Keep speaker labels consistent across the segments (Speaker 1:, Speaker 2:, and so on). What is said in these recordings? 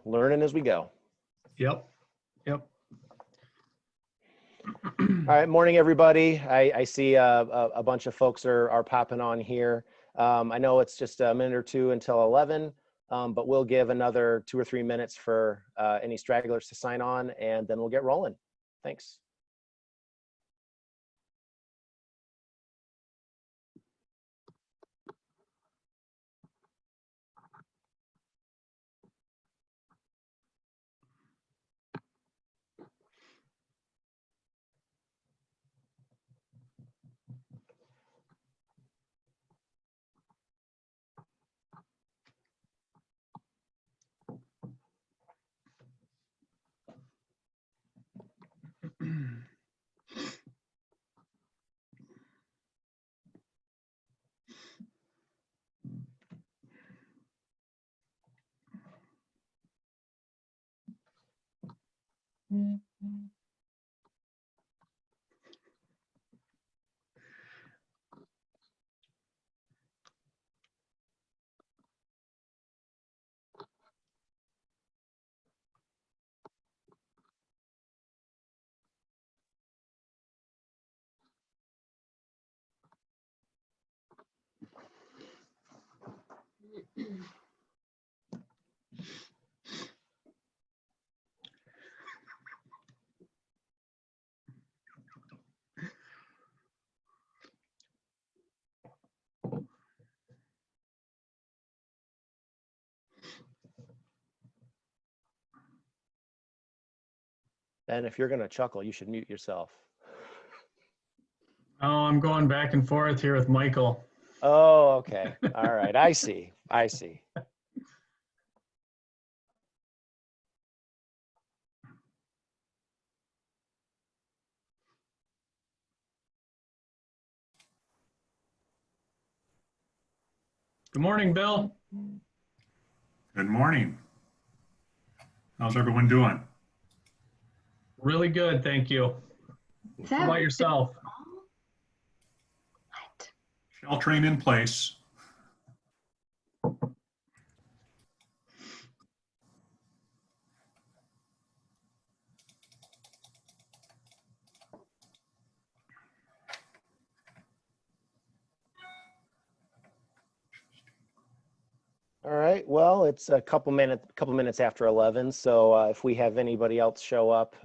Speaker 1: learning as we go.
Speaker 2: Yep.
Speaker 1: All right, morning, everybody. I see a bunch of folks are popping on here. I know it's just a minute or two until 11, but we'll give another 2 or 3 minutes for any stragglers to sign on, and then we'll get rolling. Thanks. And if you're going to chuckle, you should mute yourself.
Speaker 2: Oh, I'm going back and forth here with Michael.
Speaker 1: Oh, okay. All right. I see.
Speaker 2: Good morning, Bill.
Speaker 3: Good morning. How's everyone doing?
Speaker 2: Really good, thank you. How about yourself?
Speaker 4: What?
Speaker 3: Shell train in place.
Speaker 1: All right. Well, it's a couple minutes after 11. So if we have anybody else show up,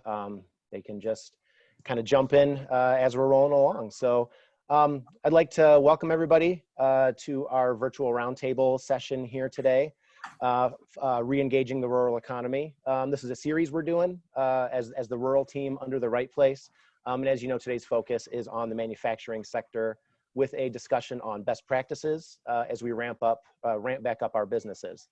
Speaker 1: they can just kind of jump in as we're rolling along. So I'd like to welcome everybody to our virtual roundtable session here today, re-engaging the rural economy. This is a series we're doing as the rural team under the right place. And as you know, today's focus is on the manufacturing sector, with a discussion on best practices as we ramp back up our businesses.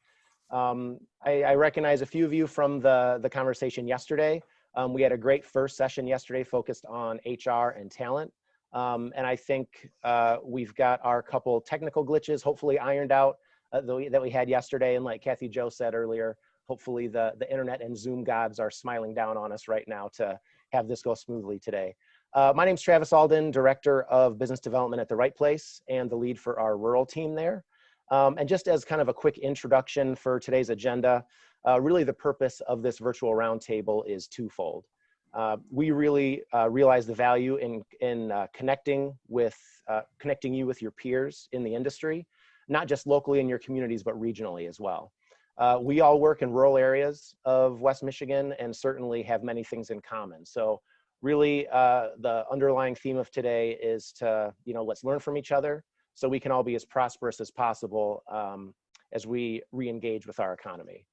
Speaker 1: I recognize a few of you from the conversation yesterday. We had a great first session yesterday focused on HR and talent. And I think we've got our couple technical glitches hopefully ironed out that we had yesterday. And like Kathy Jo said earlier, hopefully the internet and Zoom gods are smiling down on us right now to have this go smoothly today. My name's Travis Alden, Director of Business Development at The Right Place and the lead for our rural team there. And just as kind of a quick introduction for today's agenda, really the purpose of this virtual roundtable is twofold. We really realize the value in connecting you with your peers in the industry, not just locally in your communities, but regionally as well. We all work in rural areas of West Michigan and certainly have many things in common. So really, the underlying theme of today is to, let's learn from each other so we can all be as prosperous as possible as we re-engage with our economy.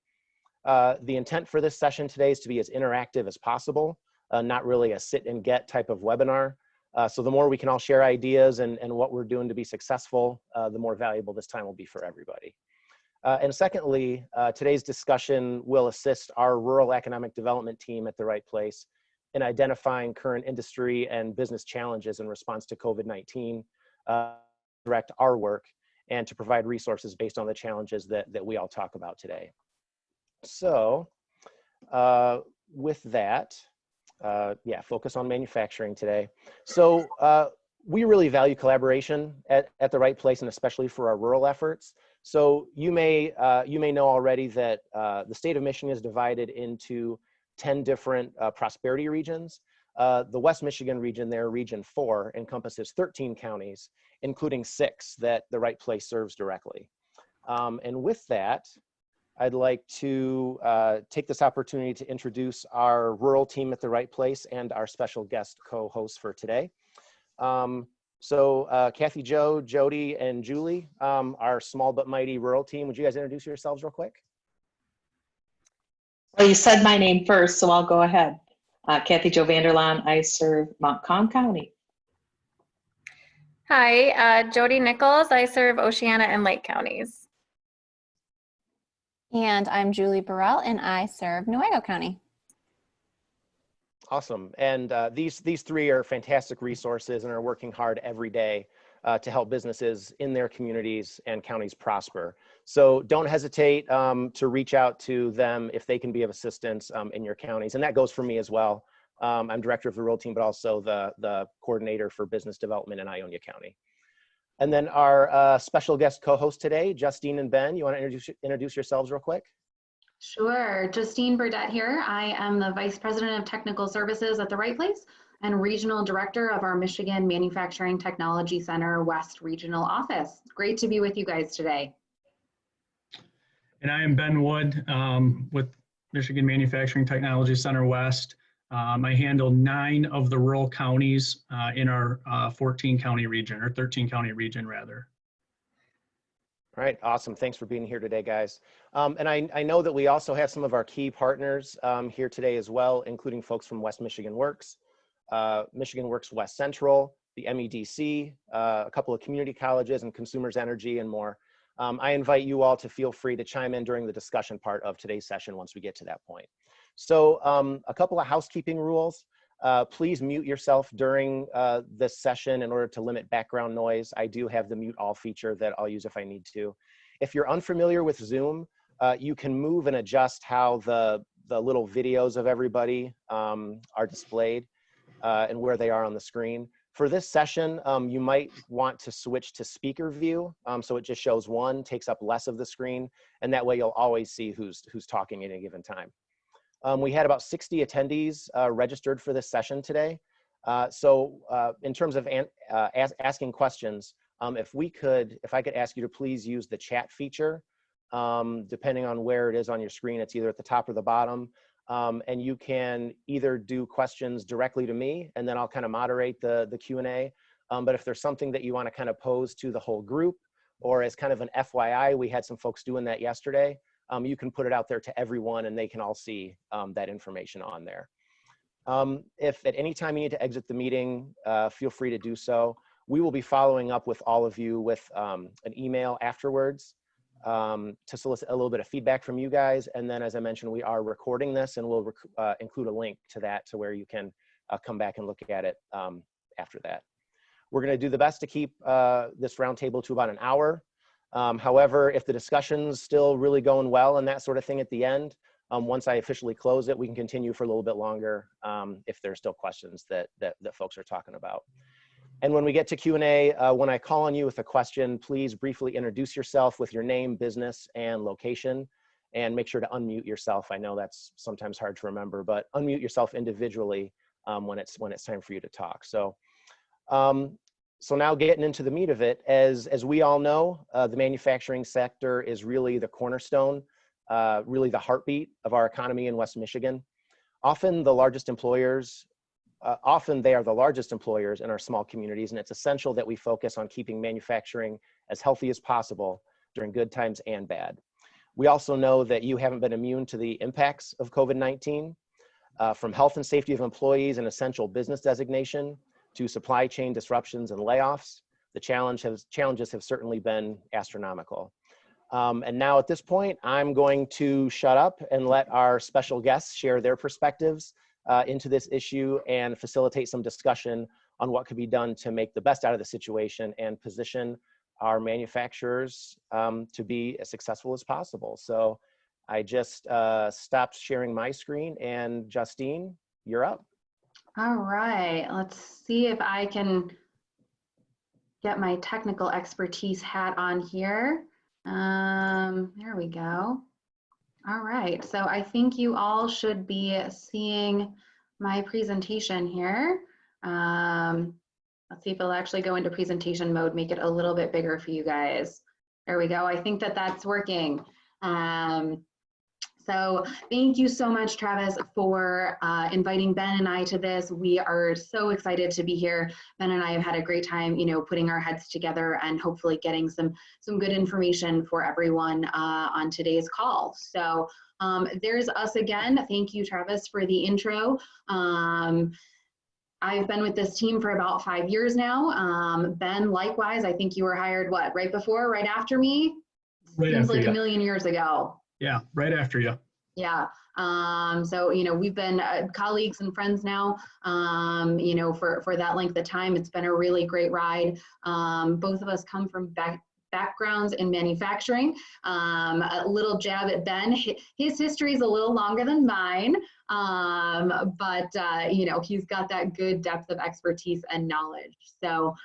Speaker 1: The intent for this session today is to be as interactive as possible, not really a sit and get type of webinar. So the more we can all share ideas and what we're doing to be successful, the more valuable this time will be for everybody. And secondly, today's discussion will assist our rural economic development team at The Right Place in identifying current industry and business challenges in response to COVID-19, direct our work, and to provide resources based on the challenges that we all talk about today. So with that, focus on manufacturing today. So we really value collaboration at The Right Place, and especially for our rural efforts. So you may know already that the state of Michigan is divided into 10 different prosperity regions. The West Michigan region there, Region 4, encompasses 13 counties, including 6 that the Right Place serves directly. And with that, I'd like to take this opportunity to introduce our rural team at the Right Place and our special guest co-host for today. Kathy, Joe, Jody, and Julie, our small but mighty rural team. Would you guys introduce yourselves real quick?
Speaker 4: Well, you said my name first, so I'll go ahead. Kathy Jo Vanderlaan, I serve Montcalm County.
Speaker 5: Hi, Jody Nichols. I serve Oceana and Lake counties.
Speaker 6: And I'm Julie Burrell, and I serve Newaygo County.
Speaker 1: Awesome. And these 3 are fantastic resources and are working hard every day to help businesses in their communities and counties prosper. So don't hesitate to reach out to them if they can be of assistance in your counties. And that goes for me as well. I'm director of the rural team, but also the coordinator for business development in Ionia County. And then our special guest co-host today, Justine and Ben, you want to introduce yourselves real quick?
Speaker 7: Sure. Justine Burdett here. I am the Vice President of Technical Services at the Right Place and Regional Director of our Michigan Manufacturing Technology Center West Regional Office. Great to be with you guys today.
Speaker 2: And I am Ben Wood with Michigan Manufacturing Technology Center West. I handle 9 of the rural counties in our 14 county region, or 13 county region rather.
Speaker 1: All right, awesome. Thanks for being here today, guys. And I know that we also have some of our key partners here today as well, including folks from West Michigan Works, Michigan Works West Central, the MEDC, a couple of community colleges and Consumers Energy and more. I invite you all to feel free to chime in during the discussion part of today's session once we get to that point. So a couple of housekeeping rules. Please mute yourself during this session in order to limit background noise. I do have the mute all feature that I'll use if I need to. If you're unfamiliar with Zoom, you can move and adjust how the little videos of everybody are displayed and where they are on the screen. For this session, you might want to switch to speaker view, so it just shows one, takes up less of the screen, and that way you'll always see who's talking at any given time. We had about 60 attendees registered for this session today. In terms of asking questions, if I could ask you to please use the chat feature, depending on where it is on your screen, it's either at the top or the bottom. And you can either do questions directly to me, and then I'll kind of moderate the Q&A. But if there's something that you want to kind of pose to the whole group, or as kind of an FYI, we had some folks doing that yesterday, you can put it out there to everyone and they can all see that information on there. If at any time you need to exit the meeting, feel free to do so. We will be following up with all of you with an email afterwards to solicit a little bit of feedback from you guys. And then, as I mentioned, we are recording this and we'll include a link to that to where you can come back and look at it after that. We're going to do the best to keep this roundtable to about an hour. However, if the discussion's still really going well and that sort of thing at the end, once I officially close it, we can continue for a little bit longer if there's still questions that folks are talking about. And when we get to Q&A, when I call on you with a question, please briefly introduce yourself with your name, business, and location, and make sure to unmute yourself. I know that's sometimes hard to remember, but unmute yourself individually when it's time for you to talk. So now getting into the meat of it, as we all know, the manufacturing sector is really the cornerstone, really the heartbeat of our economy in West Michigan. Often they are the largest employers in our small communities, and it's essential that we focus on keeping manufacturing as healthy as possible during good times and bad. We also know that you haven't been immune to the impacts of COVID-19, from health and safety of employees and essential business designation, to supply chain disruptions and layoffs. The challenges have certainly been astronomical. And now at this point, I'm going to shut up and let our special guests share their perspectives into this issue and facilitate some discussion on what could be done to make the best out of the situation and position our manufacturers to be as successful as possible. So I just stopped sharing my screen, and Justine, you're up.
Speaker 7: All right, let's see if I can get my technical expertise hat on here. There we go. All right, so I think you all should be seeing my presentation here. Let's see if it'll actually go into presentation mode, make it a little bit bigger for you guys. There we go. I think that that's working. So thank you so much, Travis, for inviting Ben and I to this. We are so excited to be here. Ben and I have had a great time, putting our heads together and hopefully getting some good information for everyone on today's call. So there's us again. Thank you, Travis, for the intro. I've been with this team for about 5 years now. Ben, likewise, I think you were hired, what, right before, right after me?
Speaker 2: Right
Speaker 7: Seems
Speaker 2: after
Speaker 7: like
Speaker 2: you.
Speaker 7: a million years ago.
Speaker 2: Yeah, right after you.
Speaker 7: Yeah. So, we've been colleagues and friends now, for that length of time. It's been a really great ride. Both of us come from backgrounds in manufacturing. A little jab at Ben. His history is a little longer than mine, but he's got that good depth of expertise and knowledge. So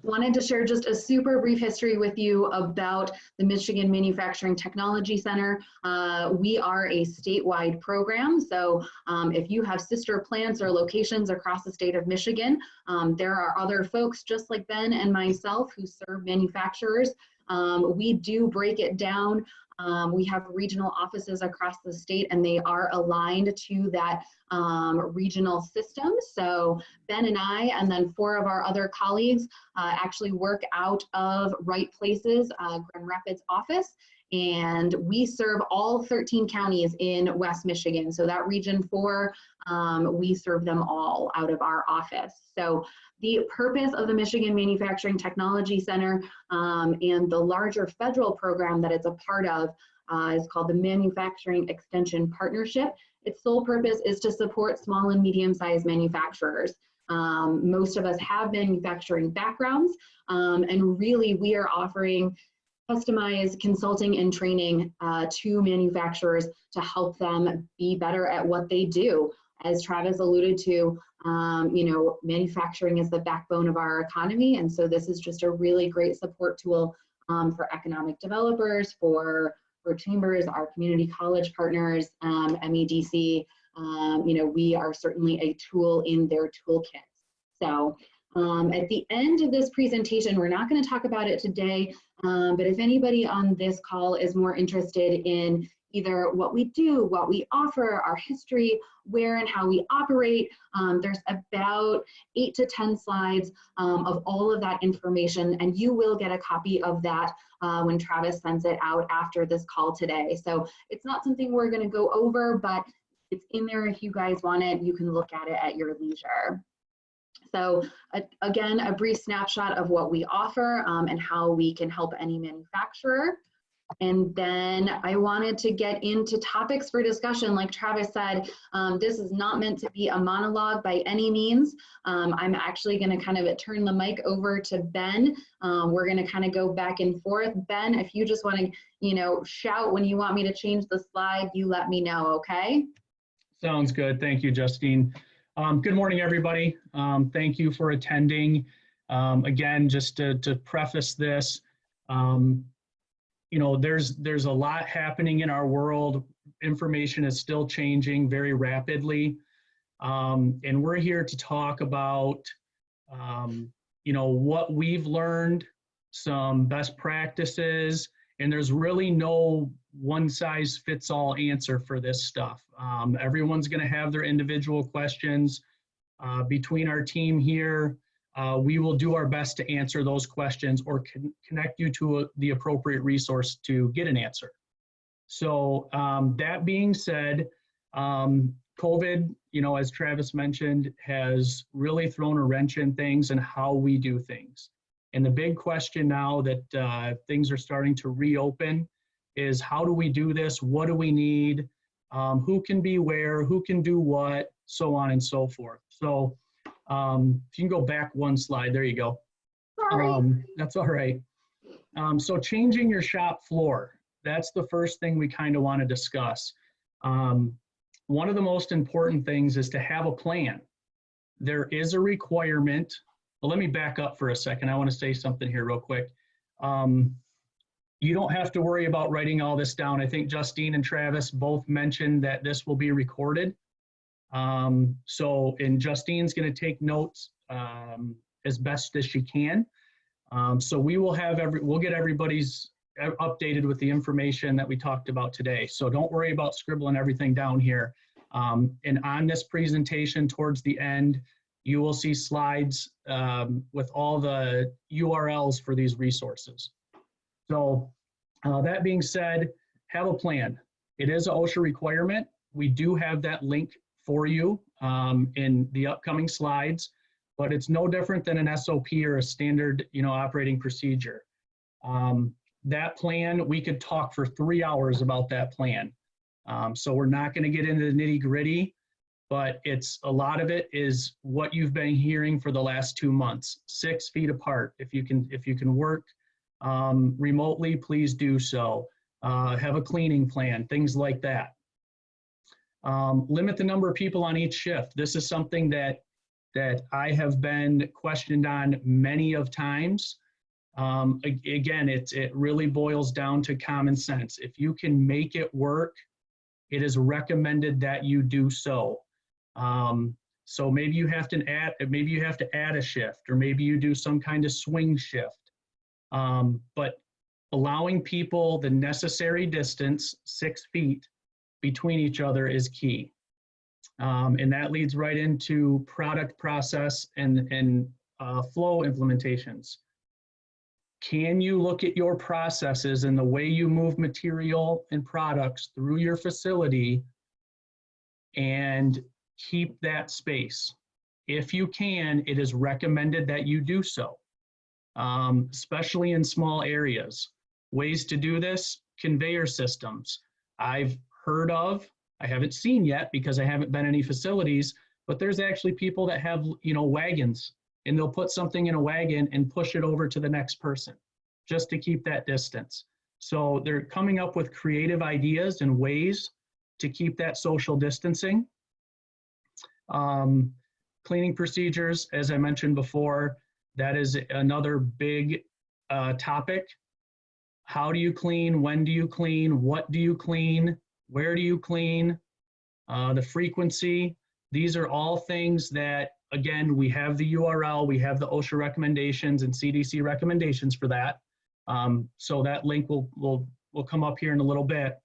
Speaker 7: wanted to share just a super brief history with you about the Michigan Manufacturing Technology Center. We are a statewide program, so if you have sister plants or locations across the state of Michigan, there are other folks just like Ben and myself who serve manufacturers. We do break it down. We have regional offices across the state, and they are aligned to that regional system. So Ben and I, and then 4 of our other colleagues, actually work out of Right Places, Grand Rapids office, and we serve all 13 counties in West Michigan. So that region 4, we serve them all out of our office. So the purpose of the Michigan Manufacturing Technology Center and the larger federal program that it's a part of is called the Manufacturing Extension Partnership. Its sole purpose is to support small and medium-sized manufacturers. Most of us have manufacturing backgrounds, and really we are offering customized consulting and training to manufacturers to help them be better at what they do. As Travis alluded to, manufacturing is the backbone of our economy, and so this is just a really great support tool for economic developers, for chambers, our community college partners, MEDC. We are certainly a tool in their toolkit. So at the end of this presentation, we're not going to talk about it today, but if anybody on this call is more interested in either what we do, what we offer, our history, where and how we operate, there's about 8 to 10 slides of all of that information, and you will get a copy of that when Travis sends it out after this call today. So it's not something we're going to go over, but it's in there if you guys want it. You can look at it at your leisure. So again, a brief snapshot of what we offer and how we can help any manufacturer. And then I wanted to get into topics for discussion. Like Travis said, this is not meant to be a monologue by any means. I'm actually going to kind of turn the mic over to Ben. We're going to kind of go back and forth. Ben, if you just want to, shout when you want me to change the slide, you let me know, okay?
Speaker 2: Sounds good. Thank you, Justine. Good morning, everybody. Thank you for attending. Again, just to preface this, there's a lot happening in our world. Information is still changing very rapidly. And we're here to talk about, what we've learned, some best practices, and there's really no one size fits all answer for this stuff. Everyone's going to have their individual questions. Between our team here, we will do our best to answer those questions or connect you to the appropriate resource to get an answer. So that being said, COVID, as Travis mentioned, has really thrown a wrench in things and how we do things. And the big question now that things are starting to reopen is how do we do this? What do we need? Who can be where? Who can do what? So on and so forth. So if you can go back one slide, there you go.
Speaker 7: Sorry.
Speaker 2: That's all right. So changing your shop floor, that's the first thing we kind of want to discuss. One of the most important things is to have a plan. There is a requirement. Well, let me back up for a second. I want to say something here real quick. You don't have to worry about writing all this down. I think Justine and Travis both mentioned that this will be recorded. And Justine's going to take notes as best as she can. So we'll get everybody's updated with the information that we talked about today. So don't worry about scribbling everything down here. And on this presentation towards the end, you will see slides with all the URLs for these resources. So that being said, have a plan. It is an OSHA requirement. We do have that link for you in the upcoming slides, but it's no different than an SOP or a standard, operating procedure. That plan, we could talk for 3 hours about that plan. So we're not going to get into the nitty gritty, but a lot of it is what you've been hearing for the last 2 months, 6 feet apart. If you can work remotely, please do so. Have a cleaning plan, things like that. Limit the number of people on each shift. This is something that I have been questioned on many of times. Again, it really boils down to common sense. If you can make it work, it is recommended that you do so. So maybe you have to add a shift, or maybe you do some kind of swing shift. But allowing people the necessary distance, 6 feet between each other, is key. And that leads right into product process and flow implementations. Can you look at your processes and the way you move material and products through your facility and keep that space? If you can, it is recommended that you do so, especially in small areas. Ways to do this: conveyor systems. I've heard of, I haven't seen yet because I haven't been in any facilities, but there's actually people that have, wagons, and they'll put something in a wagon and push it over to the next person just to keep that distance. So they're coming up with creative ideas and ways to keep that social distancing. Cleaning procedures, as I mentioned before, that is another big topic. How do you clean? When do you clean? What do you clean? Where do you clean? The frequency. These are all things that, again, we have the URL, we have the OSHA recommendations and CDC recommendations for that. So that link will come up here in a little bit.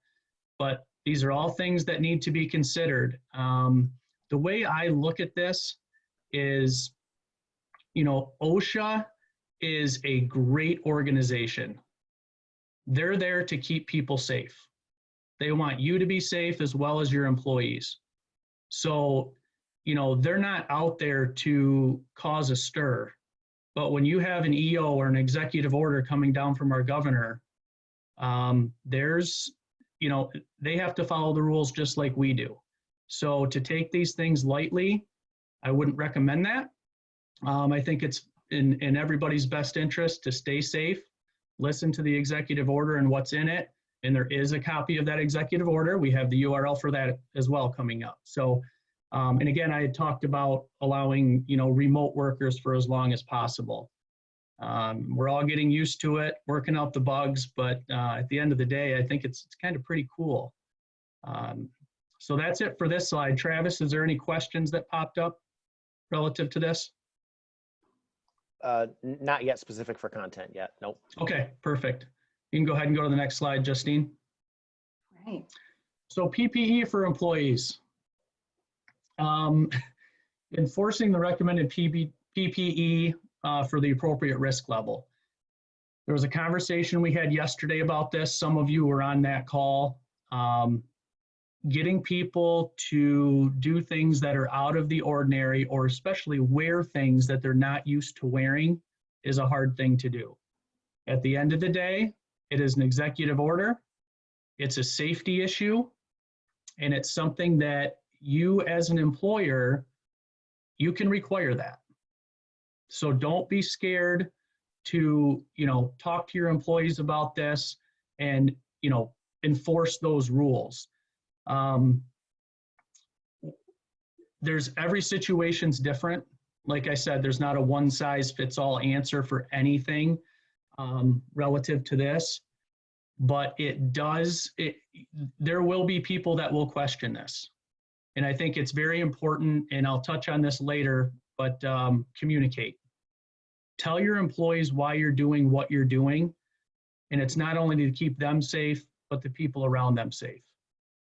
Speaker 2: But these are all things that need to be considered. The way I look at this is, OSHA is a great organization. They're there to keep people safe. They want you to be safe as well as your employees. So, they're not out there to cause a stir. But when you have an EO or an executive order coming down from our governor, they have to follow the rules just like we do. So to take these things lightly, I wouldn't recommend that. I think it's in everybody's best interest to stay safe, listen to the executive order and what's in it. And there is a copy of that executive order. We have the URL for that as well coming up. So, and again, I had talked about allowing, remote workers for as long as possible. We're all getting used to it, working out the bugs, but at the end of the day, I think it's kind of pretty cool. So that's it for this slide. Travis, is there any questions that popped up relative to this?
Speaker 1: Not yet specific for content yet. Nope.
Speaker 2: Okay, perfect. You can go ahead and go to the next slide, Justine.
Speaker 7: Right.
Speaker 2: So PPE for employees. Enforcing the recommended PPE for the appropriate risk level. There was a conversation we had yesterday about this. Some of you were on that call. Getting people to do things that are out of the ordinary, or especially wear things that they're not used to wearing, is a hard thing to do. At the end of the day, it is an executive order. It's a safety issue, and it's something that you as an employer, you can require that. So don't be scared to, talk to your employees about this and, enforce those rules. Every situation's different. Like I said, there's not a one size fits all answer for anything. relative to this, but there will be people that will question this. And I think it's very important, and I'll touch on this later, but communicate. Tell your employees why you're doing what you're doing. And it's not only to keep them safe, but the people around them safe.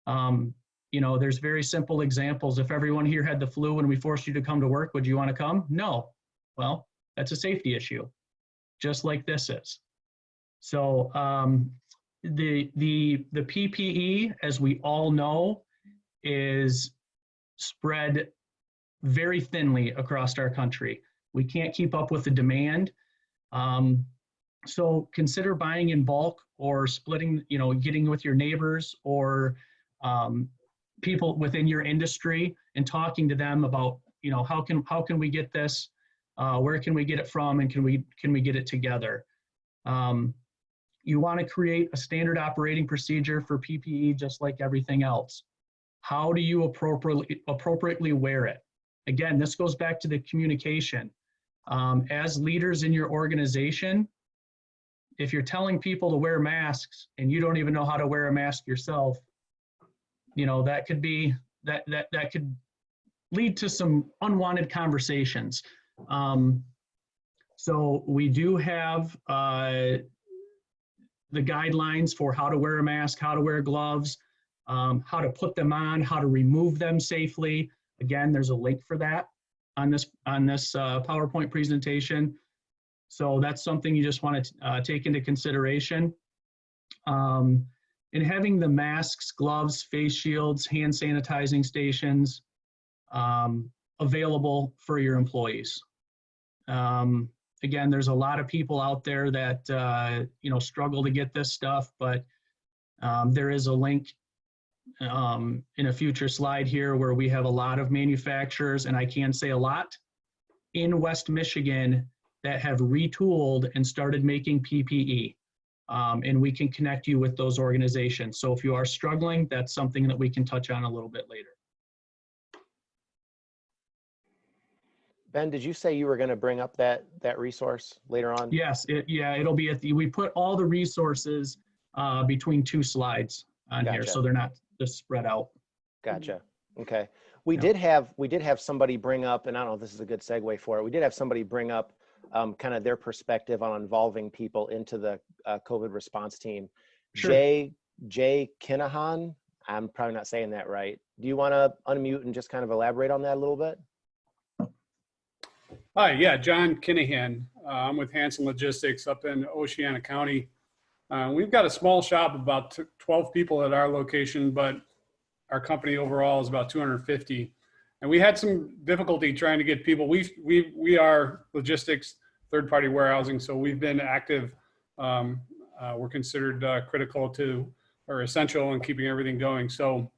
Speaker 2: There's very simple examples. If everyone here had the flu and we forced you to come to work, would you want to come? No. Well, that's a safety issue, just like this is. So the PPE, as we all know, is spread very thinly across our country. We can't keep up with the demand. So consider buying in bulk or splitting, getting with your neighbors or people within your industry and talking to them about, how can we get this? Where can we get it from? And can we get it together? You want to create a standard operating procedure for PPE, just like everything else. How do you appropriately wear it? Again, this goes back to the communication. As leaders in your organization, if you're telling people to wear masks and you don't even know how to wear a mask yourself, that could lead to some unwanted conversations. So we do have the guidelines for how to wear a mask, how to wear gloves, how to put them on, how to remove them safely. Again, there's a link for that on this PowerPoint presentation. So that's something you just want to take into consideration. And having the masks, gloves, face shields, hand sanitizing stations available for your employees. Again, there's a lot of people out there that struggle to get this stuff, but there is a link in a future slide here where we have a lot of manufacturers, and I can say a lot, in West Michigan that have retooled and started making PPE. And we can connect you with those organizations. So if you are struggling, that's something that we can touch on a little bit later.
Speaker 1: Ben, did you say you were going to bring up that resource later on?
Speaker 2: Yes, it'll be we put all the resources between two slides on here, so they're not just spread out.
Speaker 1: Gotcha. Okay. We did have somebody bring up, and I don't know if this is a good segue for it. We did have somebody bring up kind of their perspective on involving people into the COVID response team.
Speaker 2: Sure.
Speaker 1: Jay Kinahan, I'm probably not saying that right. Do you want to unmute and just kind of elaborate on that a little bit?
Speaker 8: Hi, yeah, John Kinahan. I'm with Hanson Logistics up in Oceana County. We've got a small shop, about 12 people at our location, but our company overall is about 250. And we had some difficulty trying to get people. We are logistics, third-party warehousing, so we've been active. We're considered critical to, or essential in keeping everything going. So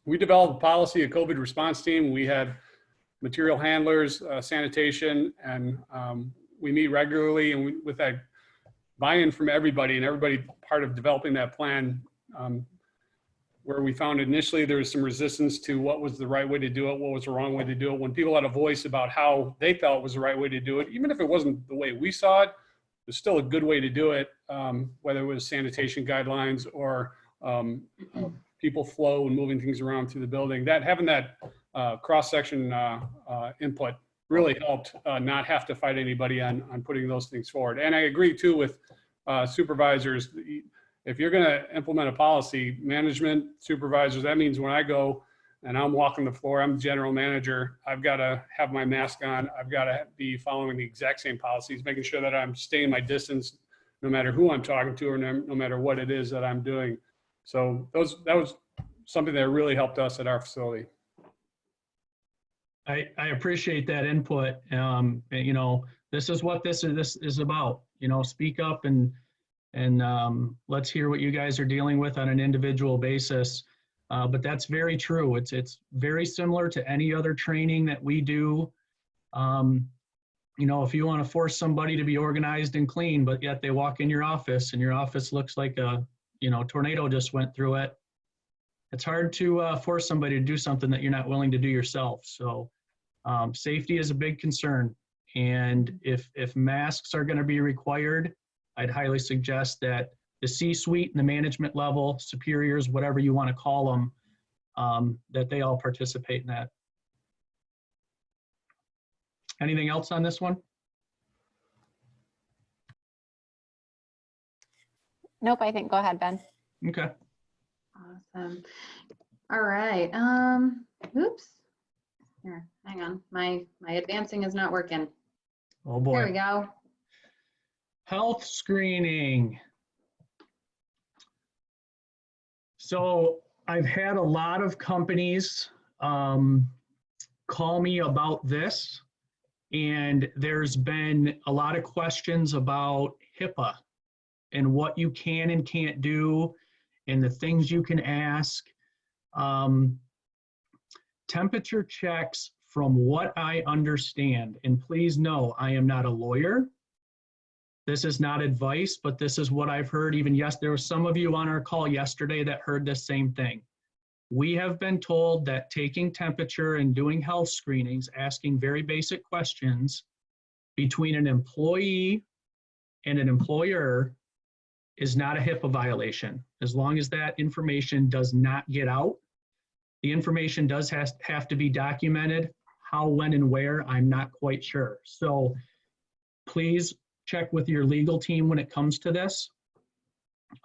Speaker 8: we developed a policy, a COVID response team. We had material handlers, sanitation, and we meet regularly. And with that buy-in from everybody, and everybody part of developing that plan, where we found initially there was some resistance to what was the right way to do it, what was the wrong way to do it. When people had a voice about how they felt was the right way to do it, even if it wasn't the way we saw it, it was still a good way to do it, whether it was sanitation guidelines or people flow and moving things around through the building. That having that cross-section input really helped not have to fight anybody on putting those things forward. And I agree too with supervisors. If you're going to implement a policy, management, supervisors, that means when I go and I'm walking the floor, I'm the general manager, I've got to have my mask on. I've got to be following the exact same policies, making sure that I'm staying my distance no matter who I'm talking to or no matter what it is that I'm doing. So that was something that really helped us at our facility.
Speaker 2: I appreciate that input. This is what this is about. Speak up and let's hear what you guys are dealing with on an individual basis. But that's very true. It's very similar to any other training that we do. If you want to force somebody to be organized and clean, but yet they walk in your office and your office looks like a tornado just went through it, it's hard to force somebody to do something that you're not willing to do yourself. So safety is a big concern. And if masks are going to be required, I'd highly suggest that the C-suite and the management level, superiors, whatever you want to call them, that they all participate in that. Anything else on this one?
Speaker 6: Nope, I think, go ahead, Ben.
Speaker 2: Okay.
Speaker 7: Awesome. All right. Oops. Here, hang on. My advancing is not working.
Speaker 2: Oh
Speaker 7: There we
Speaker 2: boy.
Speaker 7: go.
Speaker 2: Health screening. So I've had a lot of companies call me about this, and there's been a lot of questions about HIPAA and what you can and can't do and the things you can ask. Temperature checks, from what I understand, and please know I am not a lawyer. This is not advice, but this is what I've heard. Even yes, there were some of you on our call yesterday that heard the same thing. We have been told that taking temperature and doing health screenings, asking very basic questions between an employee and an employer is not a HIPAA violation. As long as that information does not get out, the information does have to be documented. How, when, and where, I'm not quite sure. So please check with your legal team when it comes to this.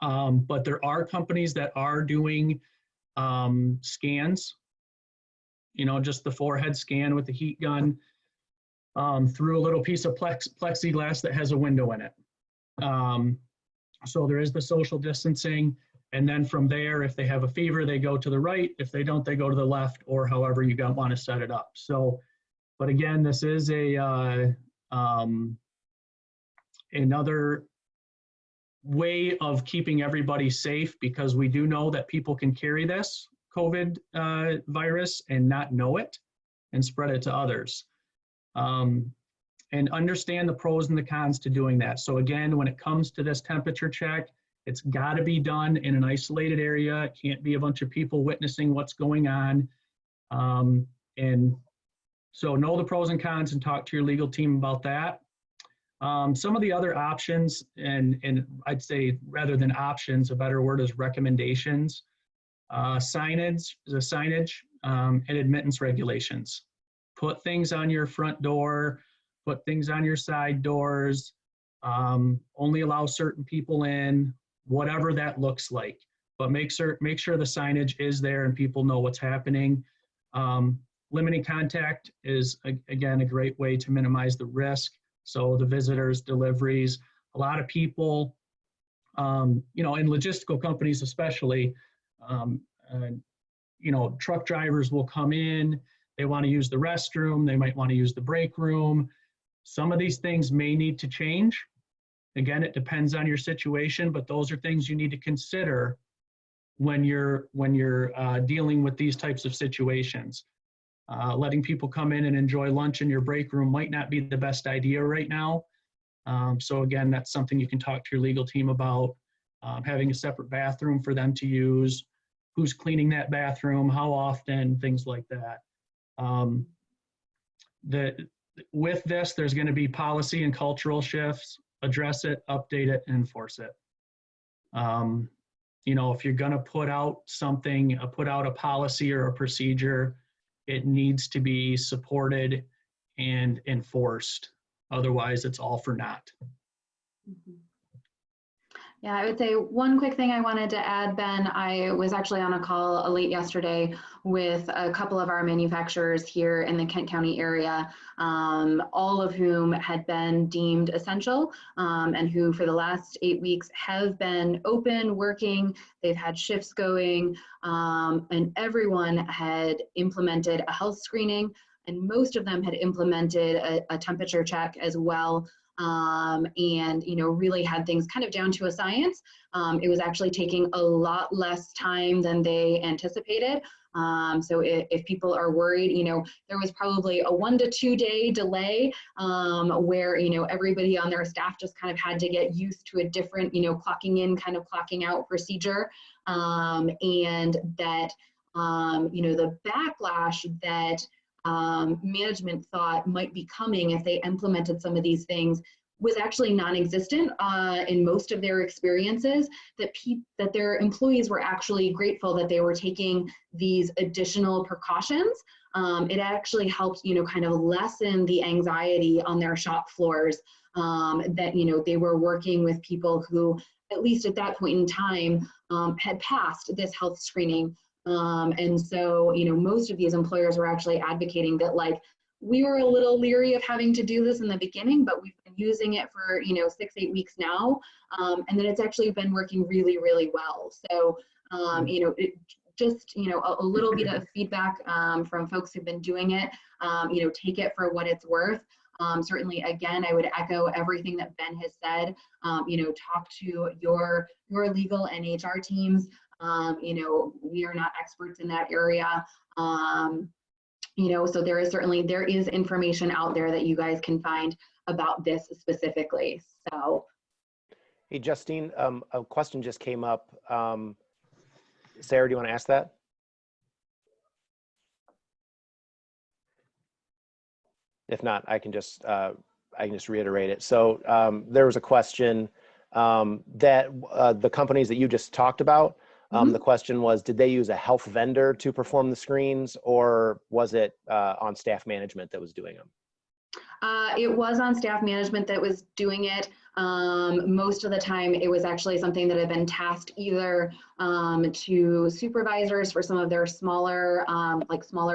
Speaker 2: But there are companies that are doing scans, you know, just the forehead scan with the heat gun through a little piece of plexiglass that has a window in it. So there is the social distancing. And then from there, if they have a fever, they go to the right. If they don't, they go to the left, or however you want to set it up. So, but again, this is another way of keeping everybody safe, because we do know that people can carry this COVID virus and not know it and spread it to others. And understand the pros and the cons to doing that. So again, when it comes to this temperature check, it's got to be done in an isolated area. It can't be a bunch of people witnessing what's going on. And so know the pros and cons and talk to your legal team about that. Some of the other options, and I'd say rather than options, a better word is recommendations. Signage and admittance regulations. Put things on your front door, put things on your side doors, only allow certain people in, whatever that looks like. But make sure the signage is there and people know what's happening. Limiting contact is, again, a great way to minimize the risk. So the visitors, deliveries, a lot of people, you know, in logistical companies especially, you know, truck drivers will come in, they want to use the restroom, they might want to use the break room. Some of these things may need to change. Again, it depends on your situation, but those are things you need to consider when you're dealing with these types of situations. Letting people come in and enjoy lunch in your break room might not be the best idea right now. So again, that's something you can talk to your legal team about. Having a separate bathroom for them to use, who's cleaning that bathroom, how often, things like that. With this, there's going to be policy and cultural shifts. Address it, update it, and enforce it. You know, if you're going to put out something, put out a policy or a procedure, it needs to be supported and enforced. Otherwise, it's all for naught.
Speaker 7: Yeah, I would say one quick thing I wanted to add, Ben. I was actually on a call late yesterday with a couple of our manufacturers here in the Kent County area, all of whom had been deemed essential and who for the last 8 weeks have been open, working. They've had shifts going, and everyone had implemented a health screening, and most of them had implemented a temperature check as well. And, you know, really had things kind of down to a science. It was actually taking a lot less time than they anticipated. So if people are worried, you know, there was probably a 1 to 2 day delay where, you know, everybody on their staff just kind of had to get used to a different, you know, clocking in, kind of clocking out procedure. And that, you know, the backlash that management thought might be coming if they implemented some of these things was actually non-existent in most of their experiences, that their employees were actually grateful that they were taking these additional precautions. It actually helped, kind of lessen the anxiety on their shop floors, that, they were working with people who, at least at that point in time, had passed this health screening. And so, most of these employers were actually advocating that, like, we were a little leery of having to do this in the beginning, but we've been using it for, 6-8 weeks now. And then it's actually been working really, really well. So, it just, a little bit of feedback from folks who've been doing it, take it for what it's worth. Certainly, again, I would echo everything that Ben has said. Talk to your legal and HR teams. We are not experts in that area. So there is information out there that you guys can find about this specifically. So,
Speaker 1: Hey, Justine, a question just came up. Sarah, do you want to ask that? If not, I can just reiterate it. So there was a question that the companies that you just talked about, the question was, did they use a health vendor to perform the screens, or was it on staff management that was doing them?
Speaker 7: It was on staff management that was doing it. Most of the time, it was actually something that had been tasked either to supervisors for some of their smaller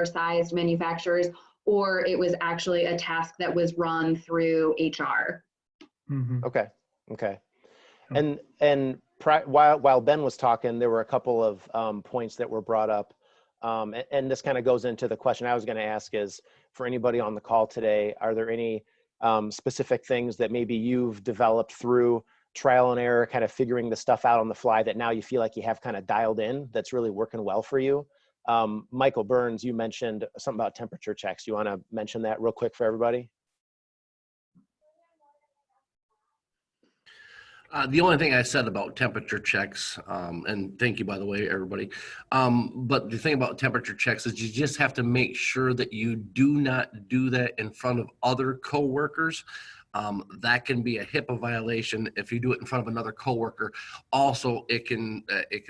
Speaker 7: sized manufacturers, or it was actually a task that was run through HR.
Speaker 1: Okay. And while Ben was talking, there were a couple of points that were brought up. And this kind of goes into the question I was going to ask is, for anybody on the call today, are there any specific things that maybe you've developed through trial and error, kind of figuring the stuff out on the fly that now you feel like you have kind of dialed in that's really working well for you? Michael Burns, you mentioned something about temperature checks. You want to mention that real quick for everybody?
Speaker 9: The only thing I said about temperature checks, and thank you, by the way, everybody, but the thing about temperature checks is you just have to make sure that you do not do that in front of other coworkers. That can be a HIPAA violation if you do it in front of another coworker. Also, it can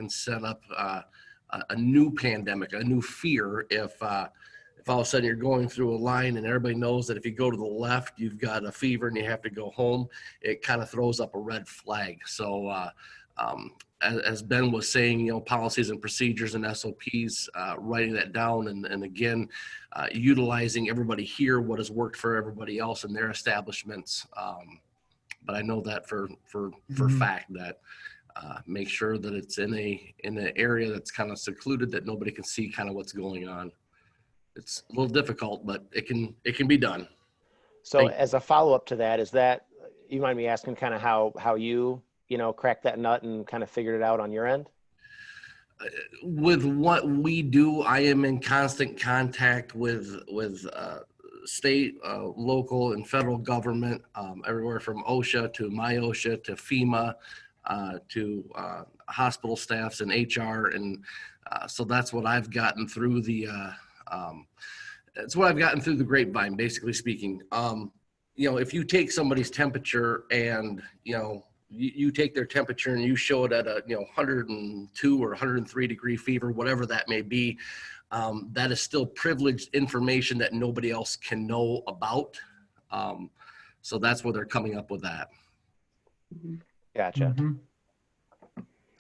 Speaker 9: set up a new pandemic, a new fear if all of a sudden you're going through a line and everybody knows that if you go to the left, you've got a fever and you have to go home, it kind of throws up a red flag. So as Ben was saying, policies and procedures and SOPs, writing that down and again, utilizing everybody here, what has worked for everybody else in their establishments. But I know that for fact that make sure that it's in an area that's kind of secluded, that nobody can see kind of what's going on. It's a little difficult, but it can be done.
Speaker 1: So as a follow-up to that, is that, you mind me asking kind of how you cracked that nut and kind of figured it out on your end?
Speaker 9: With what we do, I am in constant contact with state, local, and federal government, everywhere from OSHA to MyOSHA to FEMA to hospital staffs and HR, and so that's what I've gotten through the. It's what I've gotten through the grapevine, basically speaking. If you take somebody's temperature and, you take their temperature and you show it at a, 102 or 103 degree fever, whatever that may be, that is still privileged information that nobody else can know about. So that's where they're coming up with that.
Speaker 1: Gotcha.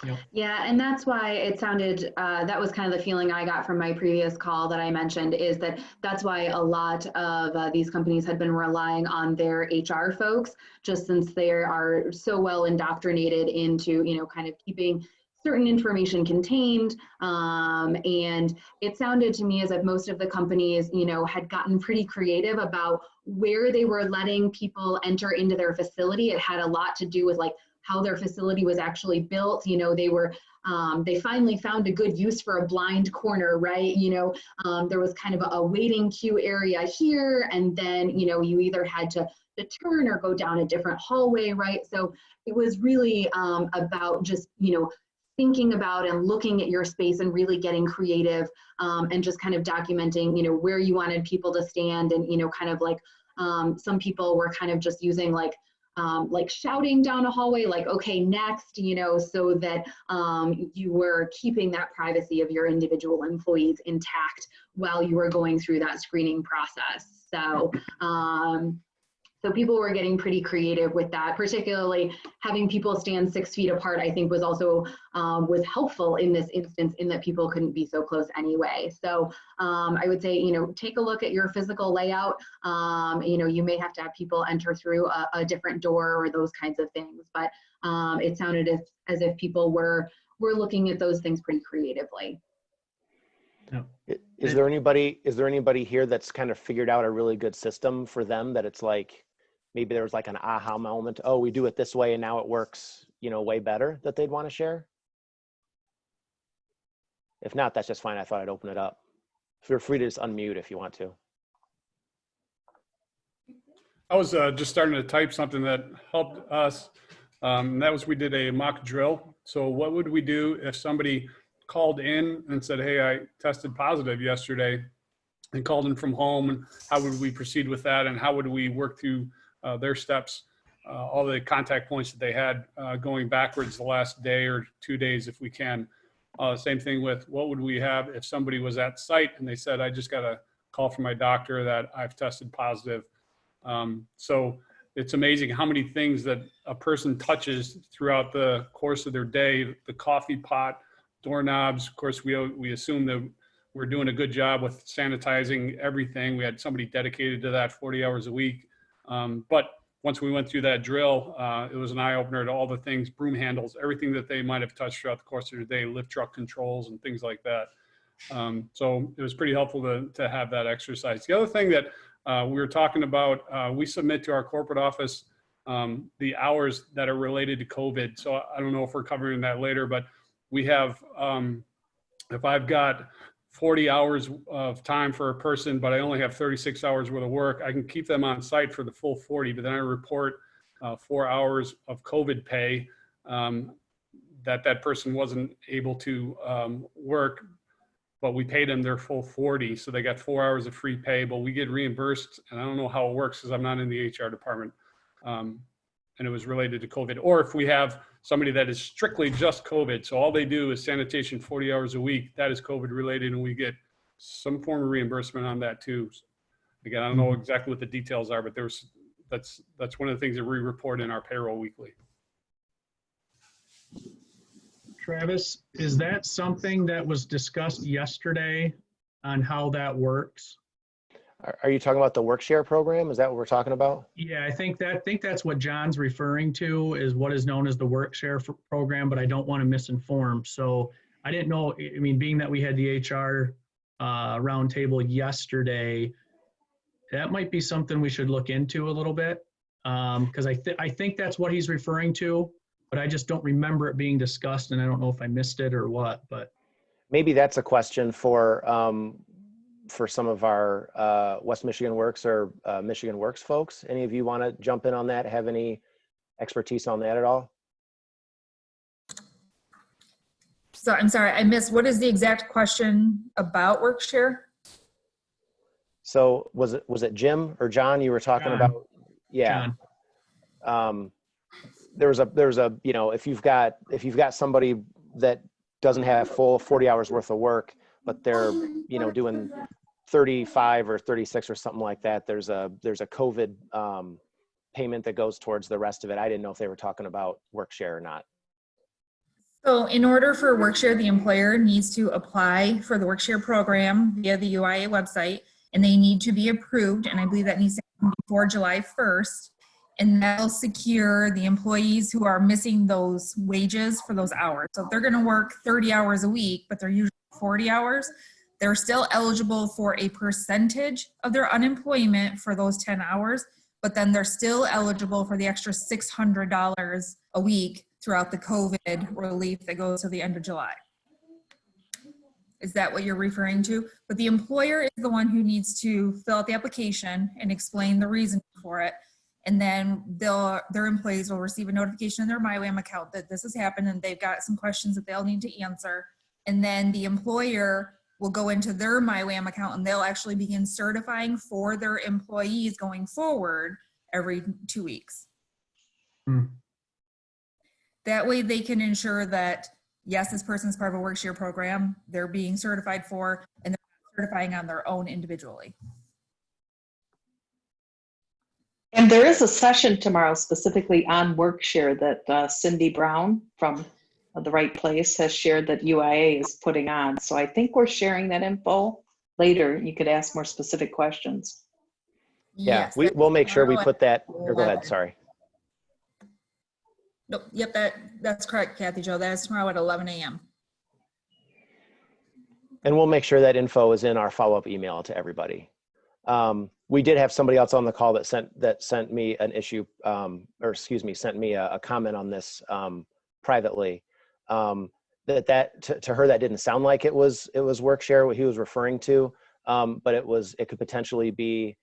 Speaker 2: Yep.
Speaker 7: Yeah, and that's why it sounded, that was kind of the feeling I got from my previous call that I mentioned, is that's why a lot of these companies had been relying on their HR folks, just since they are so well indoctrinated into, kind of keeping certain information contained. And it sounded to me as if most of the companies, had gotten pretty creative about where they were letting people enter into their facility. It had a lot to do with how their facility was actually built. They finally found a good use for a blind corner, right? There was kind of a waiting queue area here, and then, you either had to turn or go down a different hallway, right? So it was really about just, thinking about and looking at your space and really getting creative, and just kind of documenting, where you wanted people to stand, and, kind of some people were kind of just using like shouting down a hallway, like, okay, next, so that you were keeping that privacy of your individual employees intact while you were going through that screening process. So people were getting pretty creative with that, particularly having people stand 6 feet apart, I think was also was helpful in this instance, in that people couldn't be so close anyway. So I would say, take a look at your physical layout. You may have to have people enter through a different door or those kinds of things, but it sounded as if people were looking at those things pretty creatively.
Speaker 1: Is there anybody here that's kind of figured out a really good system for them, that it's like, maybe there was like an aha moment, oh, we do it this way and now it works, way better, that they'd want to share? If not, that's just fine. I thought I'd open it up. Feel free to just unmute if you want to.
Speaker 8: I was just starting to type something that helped us. And that was, we did a mock drill. So what would we do if somebody called in and said, hey, I tested positive yesterday, and called in from home, and how would we proceed with that? And how would we work through their steps, all the contact points that they had going backwards the last day or 2 days if we can. Same thing with what would we have if somebody was at site and they said, I just got a call from my doctor that I've tested positive. So it's amazing how many things that a person touches throughout the course of their day. The coffee pot, doorknobs, of course, we assume that we're doing a good job with sanitizing everything. We had somebody dedicated to that 40 hours a week. But once we went through that drill, it was an eye-opener to all the things, broom handles, everything that they might have touched throughout the course of their day, lift truck controls and things like that. So it was pretty helpful to have that exercise. The other thing that we were talking about, we submit to our corporate office the hours that are related to COVID. So I don't know if we're covering that later, but we have, if I've got 40 hours of time for a person, but I only have 36 hours worth of work, I can keep them on site for the full 40, but then I report 4 hours of COVID pay that person wasn't able to work, but we paid them their full 40. So they got 4 hours of free pay, but we get reimbursed. And I don't know how it works because I'm not in the HR department. And it was related to COVID. Or if we have somebody that is strictly just COVID, so all they do is sanitation 40 hours a week, that is COVID related, and we get some form of reimbursement on that too. Again, I don't know exactly what the details are, but that's one of the things that we report in our payroll weekly.
Speaker 2: Travis, is that something that was discussed yesterday on how that works?
Speaker 1: Are you talking about the WorkShare program? Is that what we're talking about?
Speaker 2: Yeah, I think that's what John's referring to, is what is known as the WorkShare program, but I don't want to misinform. So I didn't know, I mean, being that we had the HR roundtable yesterday, that might be something we should look into a little bit, because I think that's what he's referring to, but I just don't remember it being discussed, and I don't know if I missed it or what. But
Speaker 1: maybe that's a question for some of our West Michigan Works or Michigan Works folks. Any of you want to jump in on that? Have any expertise on that at all?
Speaker 10: So I'm sorry, I missed, what is the exact question about WorkShare?
Speaker 1: So was it Jim or John you were talking
Speaker 2: John.
Speaker 1: about? Yeah.
Speaker 2: John.
Speaker 1: There's a if you've got somebody that doesn't have full 40 hours worth of work, but they're doing 35 or 36 or something like that, there's a COVID payment that goes towards the rest of it. I didn't know if they were talking about WorkShare or not.
Speaker 10: So in order for WorkShare, the employer needs to apply for the WorkShare program via the UIA website, and they need to be approved, and I believe that needs to happen before July 1st, and that'll secure the employees who are missing those wages for those hours. So if they're gonna work 30 hours a week, but they're usually 40 hours, they're still eligible for a percentage of their unemployment for those 10 hours, but then they're still eligible for the extra $600 a week throughout the COVID relief that goes to the end of July. Is that what you're referring to? But the employer is the one who needs to fill out the application and explain the reason for it. And then their employees will receive a notification in their MyWAM account that this has happened and they've got some questions that they'll need to answer. And then the employer will go into their MyWAM account and they'll actually begin certifying for their employees going forward every 2 weeks. That way they can ensure that, yes, this person's part of a Workshare program, they're being certified for, and they're certifying on their own individually.
Speaker 4: And there is a session tomorrow specifically on Workshare that Cindy Brown from The Right Place has shared that UIA is putting on. So I think we're sharing that info later. You could ask more specific questions.
Speaker 1: Yeah,
Speaker 10: Yes,
Speaker 1: we'll make sure we
Speaker 10: tomorrow
Speaker 1: put that,
Speaker 10: at
Speaker 1: or go ahead,
Speaker 10: 11.
Speaker 1: sorry.
Speaker 10: Nope, yep, that's correct, Kathy Jo. That is tomorrow at 11 a.m.
Speaker 1: And we'll make sure that info is in our follow-up email to everybody. We did have somebody else on the call that sent me an issue, sent me a comment on this privately. To her, that didn't sound like it was Workshare, what he was referring to, but it could potentially be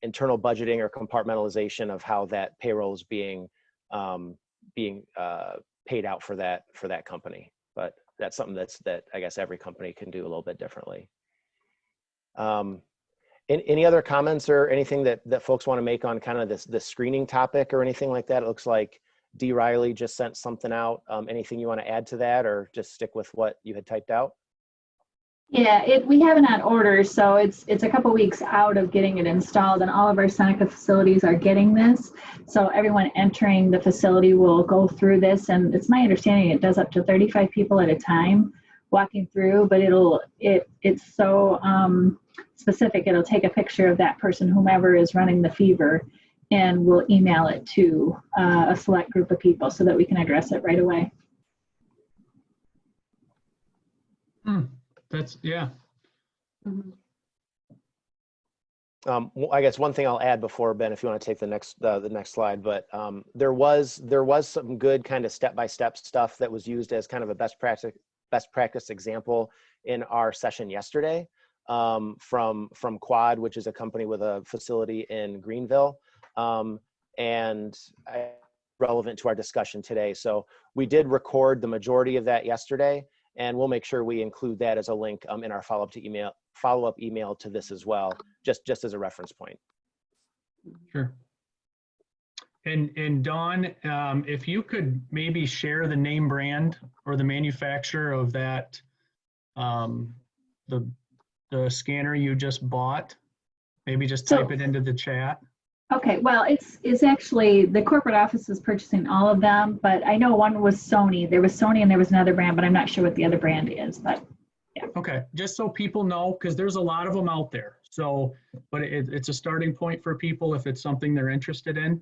Speaker 1: internal budgeting or compartmentalization of how that payroll is being paid out for that company. But that's something that I guess every company can do a little bit differently. Any other comments or anything that folks want to make on kind of this screening topic or anything like that? It looks like D. Riley just sent something out. Anything you want to add to that, or just stick with what you had typed out?
Speaker 11: Yeah, we have it on order, so it's a couple weeks out of getting it installed, and all of our Seneca facilities are getting this. So everyone entering the facility will go through this, and it's my understanding it does up to 35 people at a time walking through, but it's so specific. It'll take a picture of that person, whomever is running the fever, and we'll email it to a select group of people so that we can address it right away.
Speaker 2: That's, yeah.
Speaker 1: I guess one thing I'll add before, Ben, if you want to take the next slide, but there was some good kind of step-by-step stuff that was used as kind of a best practice example in our session yesterday from Quad, which is a company with a facility in Greenville, and relevant to our discussion today. So we did record the majority of that yesterday, and we'll make sure we include that as a link in our follow-up email to this as well, just as a reference point.
Speaker 2: Sure. And Dawn, if you could maybe share the name brand or the manufacturer of that, the scanner you just bought, maybe just type it into the chat.
Speaker 11: Okay, well, it's actually, the corporate office is purchasing all of them, but I know one was Sony. There was Sony and there was another brand, but I'm not sure what the other brand is, but yeah.
Speaker 2: Okay, just so people know, because there's a lot of them out there. So, but it's a starting point for people if it's something they're interested in.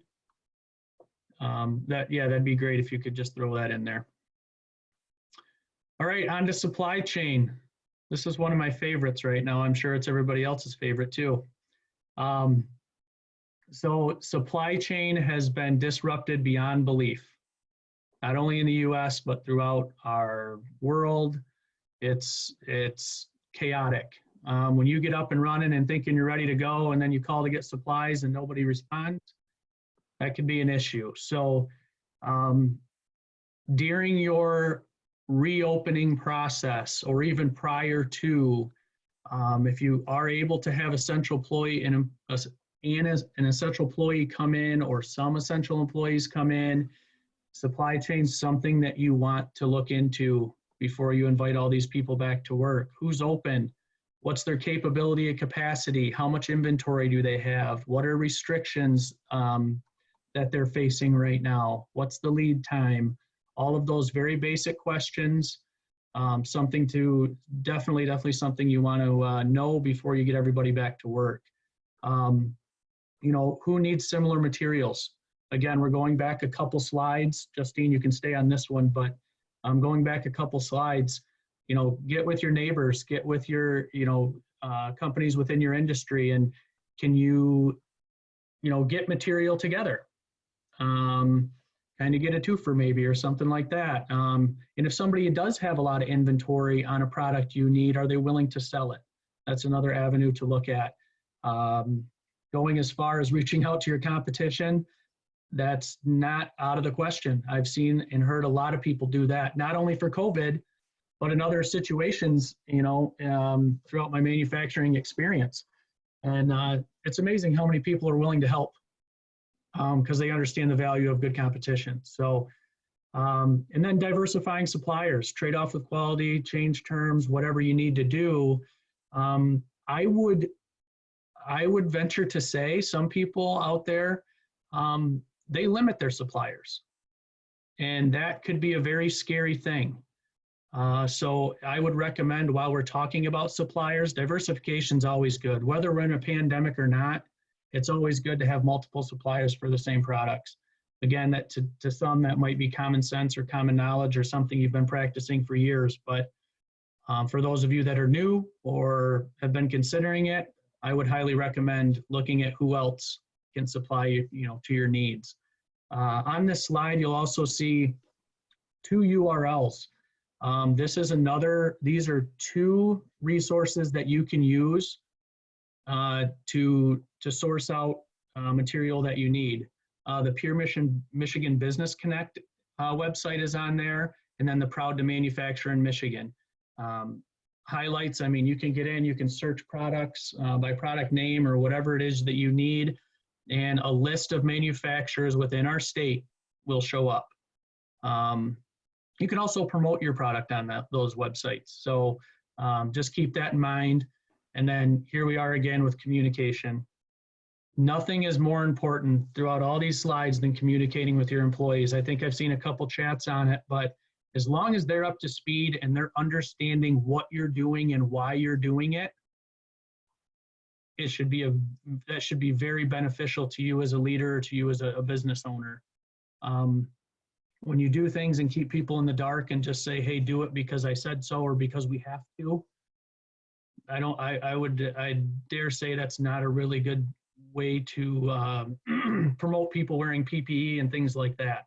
Speaker 2: That'd be great if you could just throw that in there. All right, on to supply chain. This is one of my favorites right now. I'm sure it's everybody else's favorite too. So supply chain has been disrupted beyond belief, not only in the US, but throughout our world. It's chaotic. When you get up and running and thinking you're ready to go, and then you call to get supplies and nobody responds, that could be an issue. So during your reopening process, or even prior to, if you are able to have essential employee and an essential employee come in, or some essential employees come in, supply chain's something that you want to look into before you invite all these people back to work. Who's open? What's their capability and capacity? How much inventory do they have? What are restrictions that they're facing right now? What's the lead time? All of those very basic questions. Something to definitely something you want to know before you get everybody back to work. Who needs similar materials? Again, we're going back a couple slides. Justine, you can stay on this one, but I'm going back a couple slides. Get with your neighbors, get with your, companies within your industry, and can you, get material together? Kind of get a twofer maybe, or something like that. And if somebody does have a lot of inventory on a product you need, are they willing to sell it? That's another avenue to look at. Going as far as reaching out to your competition, that's not out of the question. I've seen and heard a lot of people do that, not only for COVID, but in other situations, throughout my manufacturing experience. And it's amazing how many people are willing to help. because they understand the value of good competition. So, and then diversifying suppliers, trade off with quality, change terms, whatever you need to do. I would venture to say some people out there, they limit their suppliers, and that could be a very scary thing. So I would recommend, while we're talking about suppliers, diversification is always good. Whether we're in a pandemic or not, it's always good to have multiple suppliers for the same products. Again, that to some, that might be common sense or common knowledge or something you've been practicing for years. But for those of you that are new or have been considering it, I would highly recommend looking at who else can supply you, to your needs. On this slide, you'll also see 2 URLs. These are 2 resources that you can use to source out material that you need. The Pure Michigan Business Connect website is on there, and then the Proud to Manufacture in Michigan. Highlights, I mean, you can get in, you can search products by product name or whatever it is that you need, and a list of manufacturers within our state will show up. You can also promote your product on those websites. So just keep that in mind. And then here we are again with communication. Nothing is more important throughout all these slides than communicating with your employees. I think I've seen a couple chats on it, but as long as they're up to speed and they're understanding what you're doing and why you're doing it, that should be very beneficial to you as a leader, to you as a business owner. When you do things and keep people in the dark and just say, hey, do it because I said so or because we have to, I dare say that's not a really good way to promote people wearing PPE and things like that.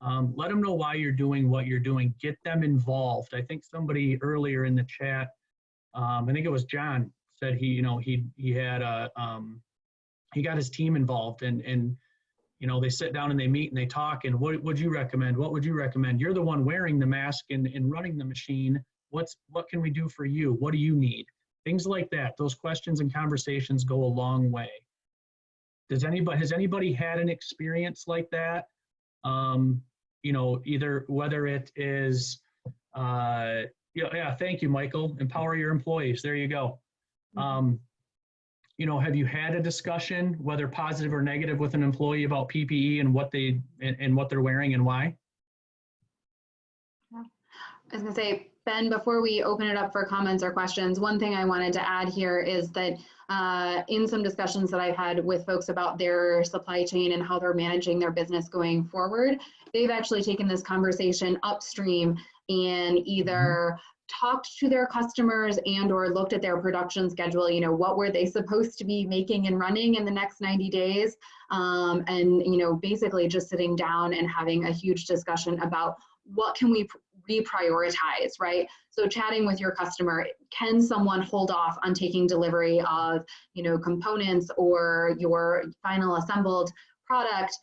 Speaker 2: Let them know why you're doing what you're doing. Get them involved. I think somebody earlier in the chat, I think it was John, said he got his team involved and they sit down and they meet and they talk and what would you recommend? What would you recommend? You're the one wearing the mask and running the machine. What can we do for you? What do you need? Things like that. Those questions and conversations go a long way. Has anybody had an experience like that? Either whether it is, thank you, Michael. Empower your employees. There you go. Have you had a discussion, whether positive or negative, with an employee about PPE and what they're wearing and why?
Speaker 7: I was going to say, Ben, before we open it up for comments or questions, one thing I wanted to add here is that in some discussions that I've had with folks about their supply chain and how they're managing their business going forward, they've actually taken this conversation upstream and either talked to their customers and or looked at their production schedule, what were they supposed to be making and running in the next 90 days, and basically just sitting down and having a huge discussion about what can we reprioritize, right? So chatting with your customer, can someone hold off on taking delivery of, components or your final assembled product?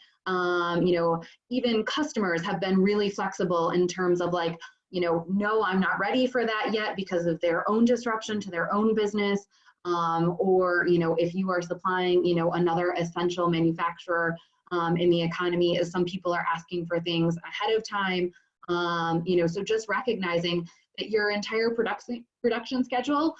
Speaker 7: Even customers have been really flexible in terms of like, no, I'm not ready for that yet because of their own disruption to their own business. Or, if you are supplying, another essential manufacturer in the economy, as some people are asking for things ahead of time. So just recognizing that your entire production schedule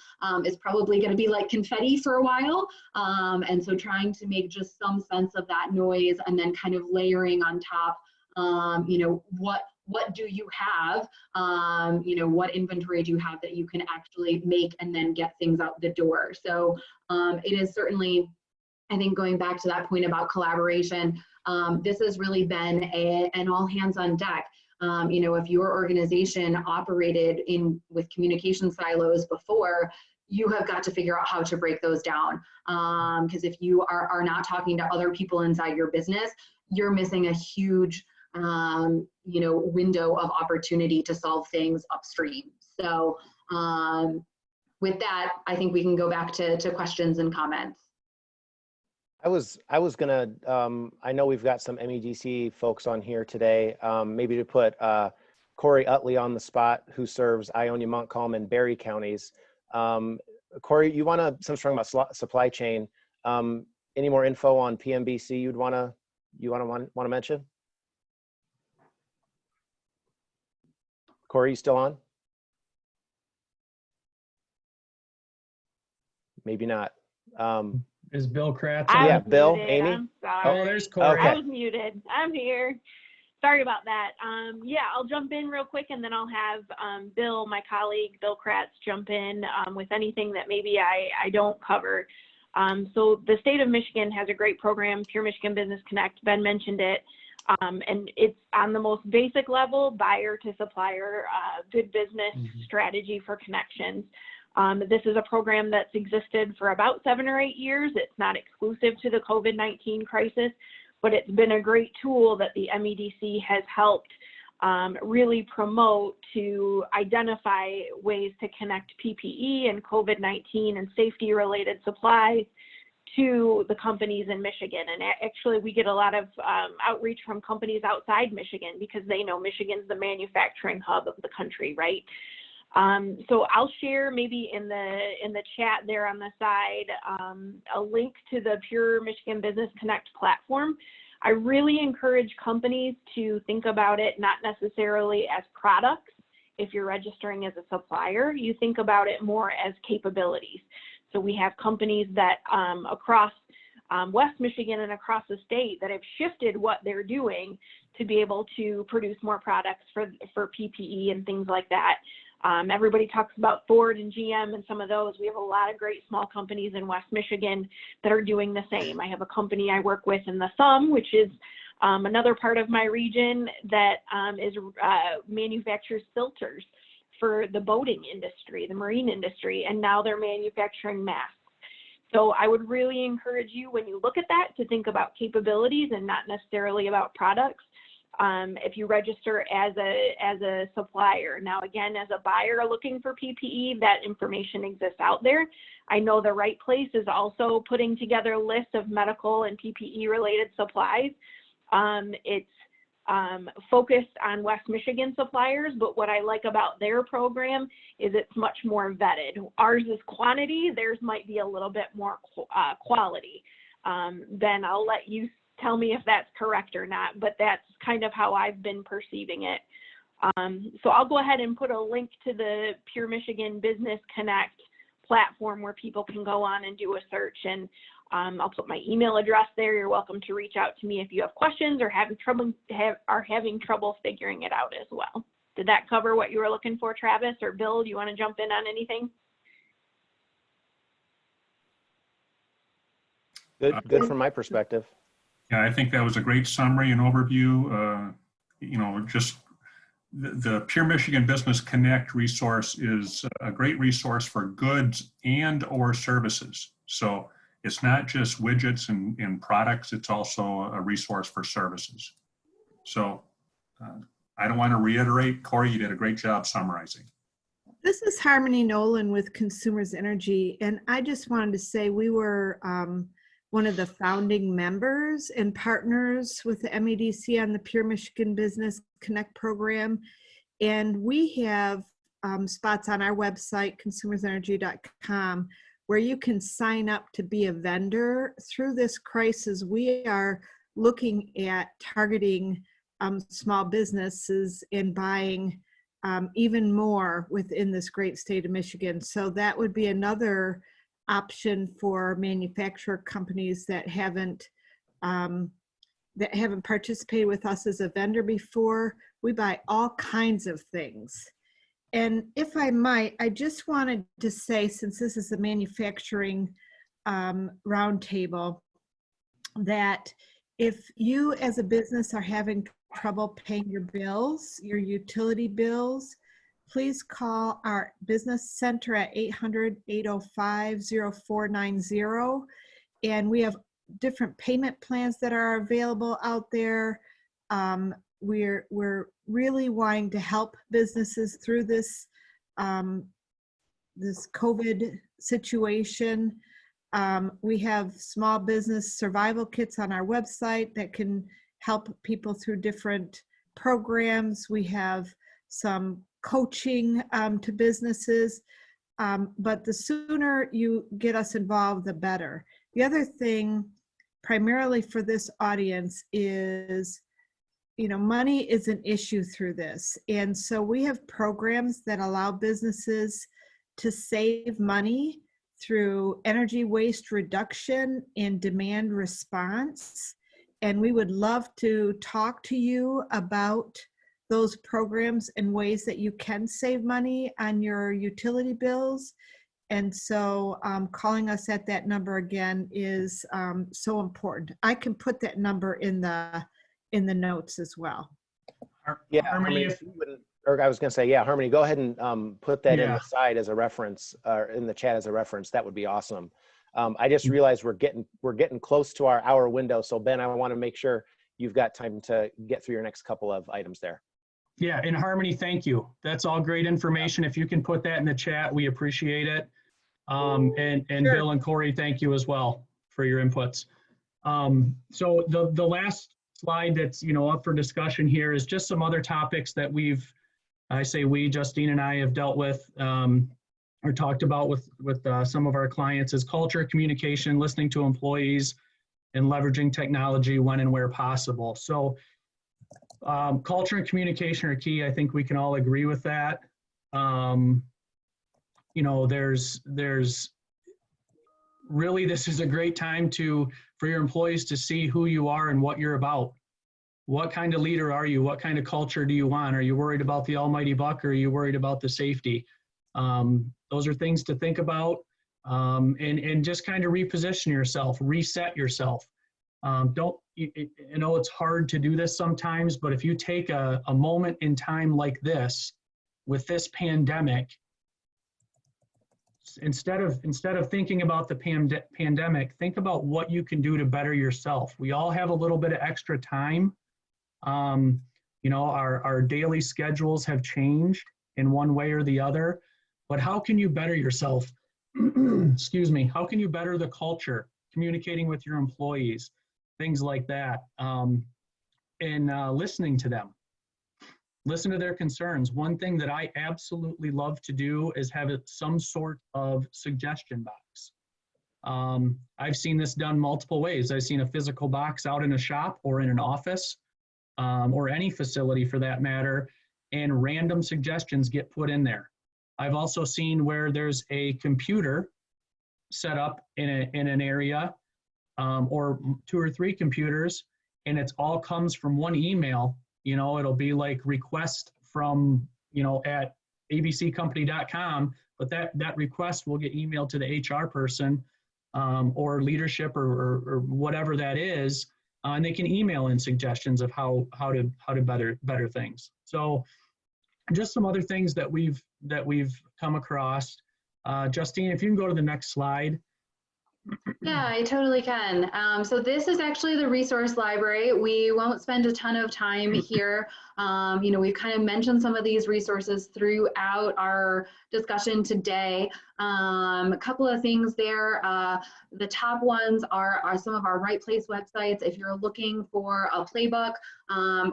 Speaker 7: is probably going to be like confetti for a while. And so trying to make just some sense of that noise and then kind of layering on top, what do you have, what inventory do you have that you can actually make and then get things out the door. So it is certainly, I think, going back to that point about collaboration, this has really been an all hands on deck. If your organization operated with communication silos before, you have got to figure out how to break those down. Because if you are not talking to other people inside your business, you're missing a huge, window of opportunity to solve things upstream. So with that, I think we can go back to questions and comments.
Speaker 1: I was gonna, I know we've got some MEDC folks on here today, maybe to put Corey Utley on the spot, who serves Ionia, Montcalm, and Berry counties. Corey, since we're talking about supply chain, any more info on PMBC you'd wanna you want to mention? Corey, you still on? Maybe not.
Speaker 2: Is Bill Kratz
Speaker 12: I
Speaker 2: on?
Speaker 1: Yeah,
Speaker 12: was
Speaker 1: Bill,
Speaker 12: muted.
Speaker 1: Amy?
Speaker 12: I'm sorry.
Speaker 2: Oh, there's Corey.
Speaker 1: Okay.
Speaker 12: I was muted. I'm here. Sorry about that. Yeah, I'll jump in real quick, and then I'll have Bill, my colleague, Bill Kratz, jump in with anything that maybe I don't cover. So the state of Michigan has a great program, Pure Michigan Business Connect. Ben mentioned it. And it's on the most basic level, buyer to supplier, good business strategy for connections. This is a program that's existed for about 7 or 8 years. It's not exclusive to the COVID-19 crisis, but it's been a great tool that the MEDC has helped really promote to identify ways to connect PPE and COVID-19 and safety related supplies to the companies in Michigan. And actually we get a lot of outreach from companies outside Michigan because they know Michigan's the manufacturing hub of the country, right? So I'll share maybe in the chat there on the side a link to the Pure Michigan Business Connect platform. I really encourage companies to think about it not necessarily as products. If you're registering as a supplier, you think about it more as capabilities. So we have companies that across West Michigan and across the state that have shifted what they're doing to be able to produce more products for PPE and things like that. Everybody talks about Ford and GM and some of those. We have a lot of great small companies in West Michigan that are doing the same. I have a company I work with in the Thumb, which is another part of my region that manufactures filters for the boating industry, the marine industry, and now they're manufacturing masks. So I would really encourage you, when you look at that, to think about capabilities and not necessarily about products. If you register as a supplier. Now, again, as a buyer looking for PPE, that information exists out there. I know the Right Place is also putting together a list of medical and PPE related supplies. It's focused on West Michigan suppliers, but what I like about their program is it's much more vetted. Ours is quantity, theirs might be a little bit more quality. Ben, I'll let you tell me if that's correct or not, but that's kind of how I've been perceiving it. So I'll go ahead and put a link to the Pure Michigan Business Connect platform where people can go on and do a search, and I'll put my email address there. You're welcome to reach out to me if you have questions or are having trouble figuring it out as well. Did that cover what you were looking for, Travis? Or Bill, do you want to jump in on anything?
Speaker 1: Good from my perspective.
Speaker 3: Yeah, I think that was a great summary and overview. You know, just the Pure Michigan Business Connect resource is a great resource for goods and or services. So it's not just widgets and products, it's also a resource for services. So I don't want to reiterate, Corey, you did a great job summarizing.
Speaker 13: This is Harmony Nolan with Consumers Energy, and I just wanted to say we were one of the founding members and partners with the MEDC on the Pure Michigan Business Connect program. And we have spots on our website, consumersenergy.com, where you can sign up to be a vendor. Through this crisis, we are looking at targeting small businesses and buying even more within this great state of Michigan. So that would be another option for manufacturer companies that haven't participated with us as a vendor before. We buy all kinds of things. And if I might, I just wanted to say, since this is a manufacturing roundtable, that if you as a business are having trouble paying your bills, your utility bills, please call our business center at 800-805-0490. And we have different payment plans that are available out there. We're really wanting to help businesses through this this COVID situation. We have small business survival kits on our website that can help people through different programs. We have some coaching to businesses, but the sooner you get us involved, the better. The other thing primarily for this audience is, money is an issue through this. And so we have programs that allow businesses to save money through energy waste reduction and demand response. And we would love to talk to you about those programs and ways that you can save money on your utility bills. And so calling us at that number again is so important. I can put that number in the notes as well.
Speaker 1: Yeah,
Speaker 2: Harmony,
Speaker 1: Harmony, or I was going to say, yeah, Harmony, go ahead and put that in
Speaker 2: Yeah.
Speaker 1: the side as a reference, or in the chat as a reference. That would be awesome. I just realized we're getting close to our hour window. So Ben, I want to make sure you've got time to get through your next couple of items there.
Speaker 2: Yeah, in Harmony, thank you. That's all great information. If you can put that in the chat, we appreciate it. And
Speaker 13: Sure.
Speaker 2: Bill and Corey, thank you as well for your inputs. So the last slide that's up for discussion here is just some other topics that Justine and I have dealt with or talked about with some of our clients is culture, communication, listening to employees, and leveraging technology when and where possible. So culture and communication are key. I think we can all agree with that. There's really, this is a great time for your employees to see who you are and what you're about. What kind of leader are you? What kind of culture do you want? Are you worried about the almighty buck, or are you worried about the safety? Those are things to think about, and just kind of reposition yourself, reset yourself. I know it's hard to do this sometimes, but if you take a moment in time like this, with this pandemic, instead of thinking about the pandemic, think about what you can do to better yourself. We all have a little bit of extra time. Our daily schedules have changed in one way or the other, but how can you better yourself? Excuse me. How can you better the culture, communicating with your employees, things like that, and listening to them? Listen to their concerns. One thing that I absolutely love to do is have some sort of suggestion box. I've seen this done multiple ways. I've seen a physical box out in a shop or in an office, or any facility for that matter, and random suggestions get put in there. I've also seen where there's a computer set up in an area, or 2 or 3 computers, and it's all comes from one email. It'll be like request from, at abccompany.com, but that request will get emailed to the HR person, or leadership or whatever that is, and they can email in suggestions of how to better things. So just some other things that we've come across. Justine, if you can go to the next slide.
Speaker 7: Yeah, I totally can. So this is actually the resource library. We won't spend a ton of time here. We've kind of mentioned some of these resources throughout our discussion today. A couple of things there. The top ones are some of our Right Place websites. If you're looking for a playbook,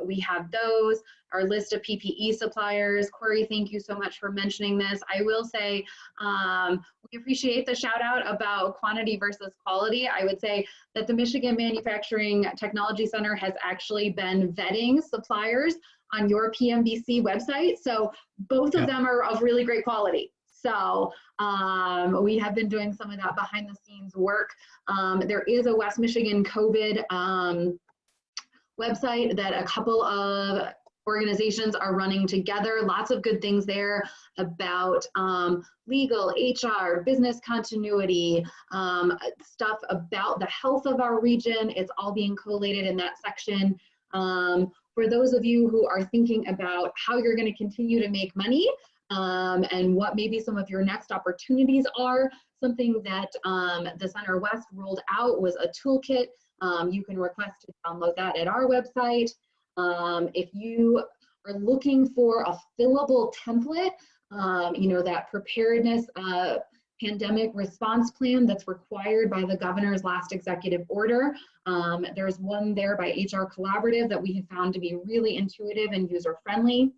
Speaker 7: we have those. Our list of PPE suppliers. Corey, thank you so much for mentioning this. I will say we appreciate the shout out about quantity versus quality. I would say that the Michigan Manufacturing Technology Center has actually been vetting suppliers on your PMBC website. So both of them are of really great quality. So we have been doing some of that behind the scenes work. There is a West Michigan COVID website that a couple of organizations are running together. Lots of good things there about legal, HR, business continuity, stuff about the health of our region. It's all being collated in that section. For those of you who are thinking about how you're going to continue to make money, and what maybe some of your next opportunities are, something that the Center West rolled out was a toolkit. You can request to download that at our website. If you are looking for a fillable template, that preparedness pandemic response plan that's required by the governor's last executive order. There's one there by HR Collaborative that we have found to be really intuitive and user-friendly.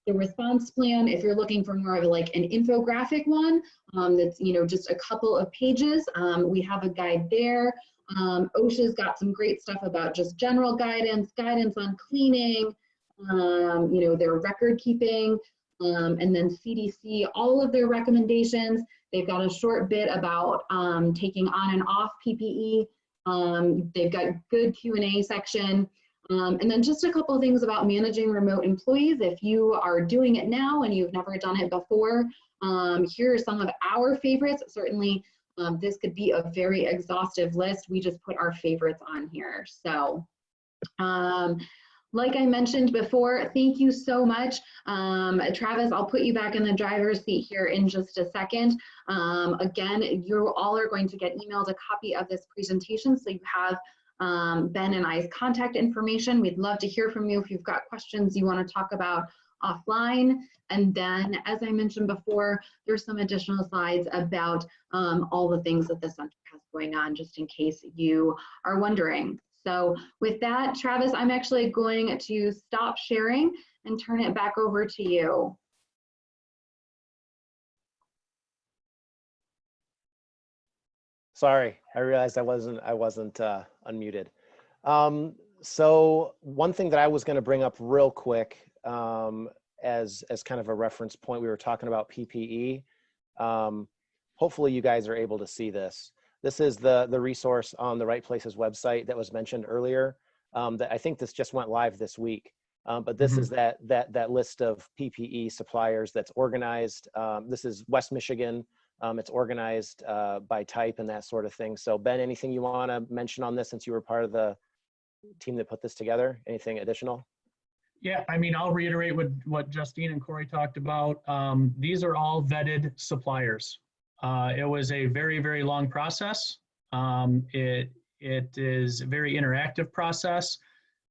Speaker 7: The response plan, if you're looking for more of like an infographic one, that's just a couple of pages, we have a guide there. OSHA's got some great stuff about just general guidance, guidance on cleaning, their record keeping, and then CDC, all of their recommendations. They've got a short bit about taking on and off PPE. They've got good Q&A section. And then just a couple of things about managing remote employees. If you are doing it now and you've never done it before, here are some of our favorites. Certainly, this could be a very exhaustive list. We just put our favorites on here. So, like I mentioned before, thank you so much. Travis, I'll put you back in the driver's seat here in just a second. Again, you all are going to get emailed a copy of this presentation, so you have Ben and I's contact information. We'd love to hear from you if you've got questions you want to talk about offline. And then, as I mentioned before, there's some additional slides about all the things that the center has going on, just in case you are wondering. So with that, Travis, I'm actually going to stop sharing and turn it back over to you.
Speaker 1: Sorry, I realized I wasn't unmuted. So one thing that I was going to bring up real quick as kind of a reference point, we were talking about PPE. Hopefully you guys are able to see this. This is the resource on the Right Places website that was mentioned earlier. That I think this just went live this week. But this is that list of PPE suppliers that's organized. This is West Michigan. It's organized by type and that sort of thing. So Ben, anything you want to mention on this since you were part of the team that put this together? Anything additional?
Speaker 2: Yeah, I mean, I'll reiterate what Justine and Corey talked about. These are all vetted suppliers. It was a very, very long process. It is a very interactive process.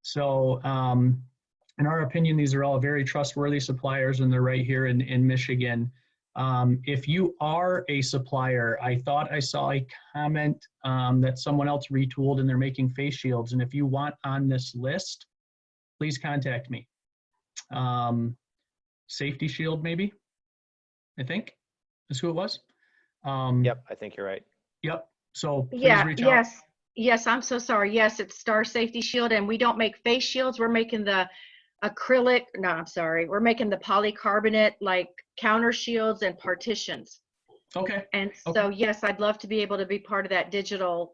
Speaker 2: So in our opinion, these are all very trustworthy suppliers, and they're right here in Michigan. If you are a supplier, I thought I saw a comment that someone else retooled and they're making face shields. And if you want on this list, please contact me. Safety Shield, maybe, I think is who it was.
Speaker 1: Yep, I think you're right.
Speaker 2: Yep. So please reach out.
Speaker 14: Yes, I'm so sorry. Yes, it's Star Safety Shield, and we don't make face shields. We're making the acrylic, no, I'm sorry. We're making the polycarbonate like counter shields and partitions.
Speaker 2: Okay.
Speaker 14: And so, yes, I'd love to be able to be part of that digital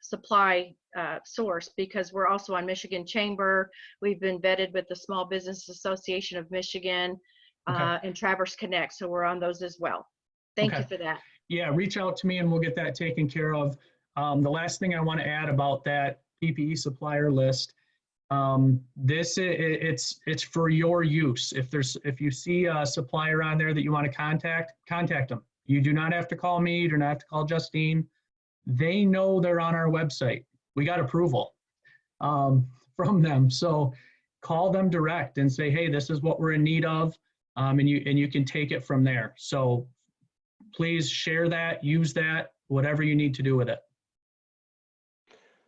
Speaker 14: supply source, because we're also on Michigan Chamber. We've been vetted with the Small Business Association of Michigan and Traverse Connect. So we're on those as well. Thank you for that.
Speaker 2: Yeah, reach out to me and we'll get that taken care of. The last thing I want to add about that PPE supplier list, it's for your use. If you see a supplier on there that you want to contact them. You do not have to call me, you do not have to call Justine. They know they're on our website. We got approval from them. So call them direct and say, hey, this is what we're in need of. And you can take it from there. So please share that, use that, whatever you need to do with it.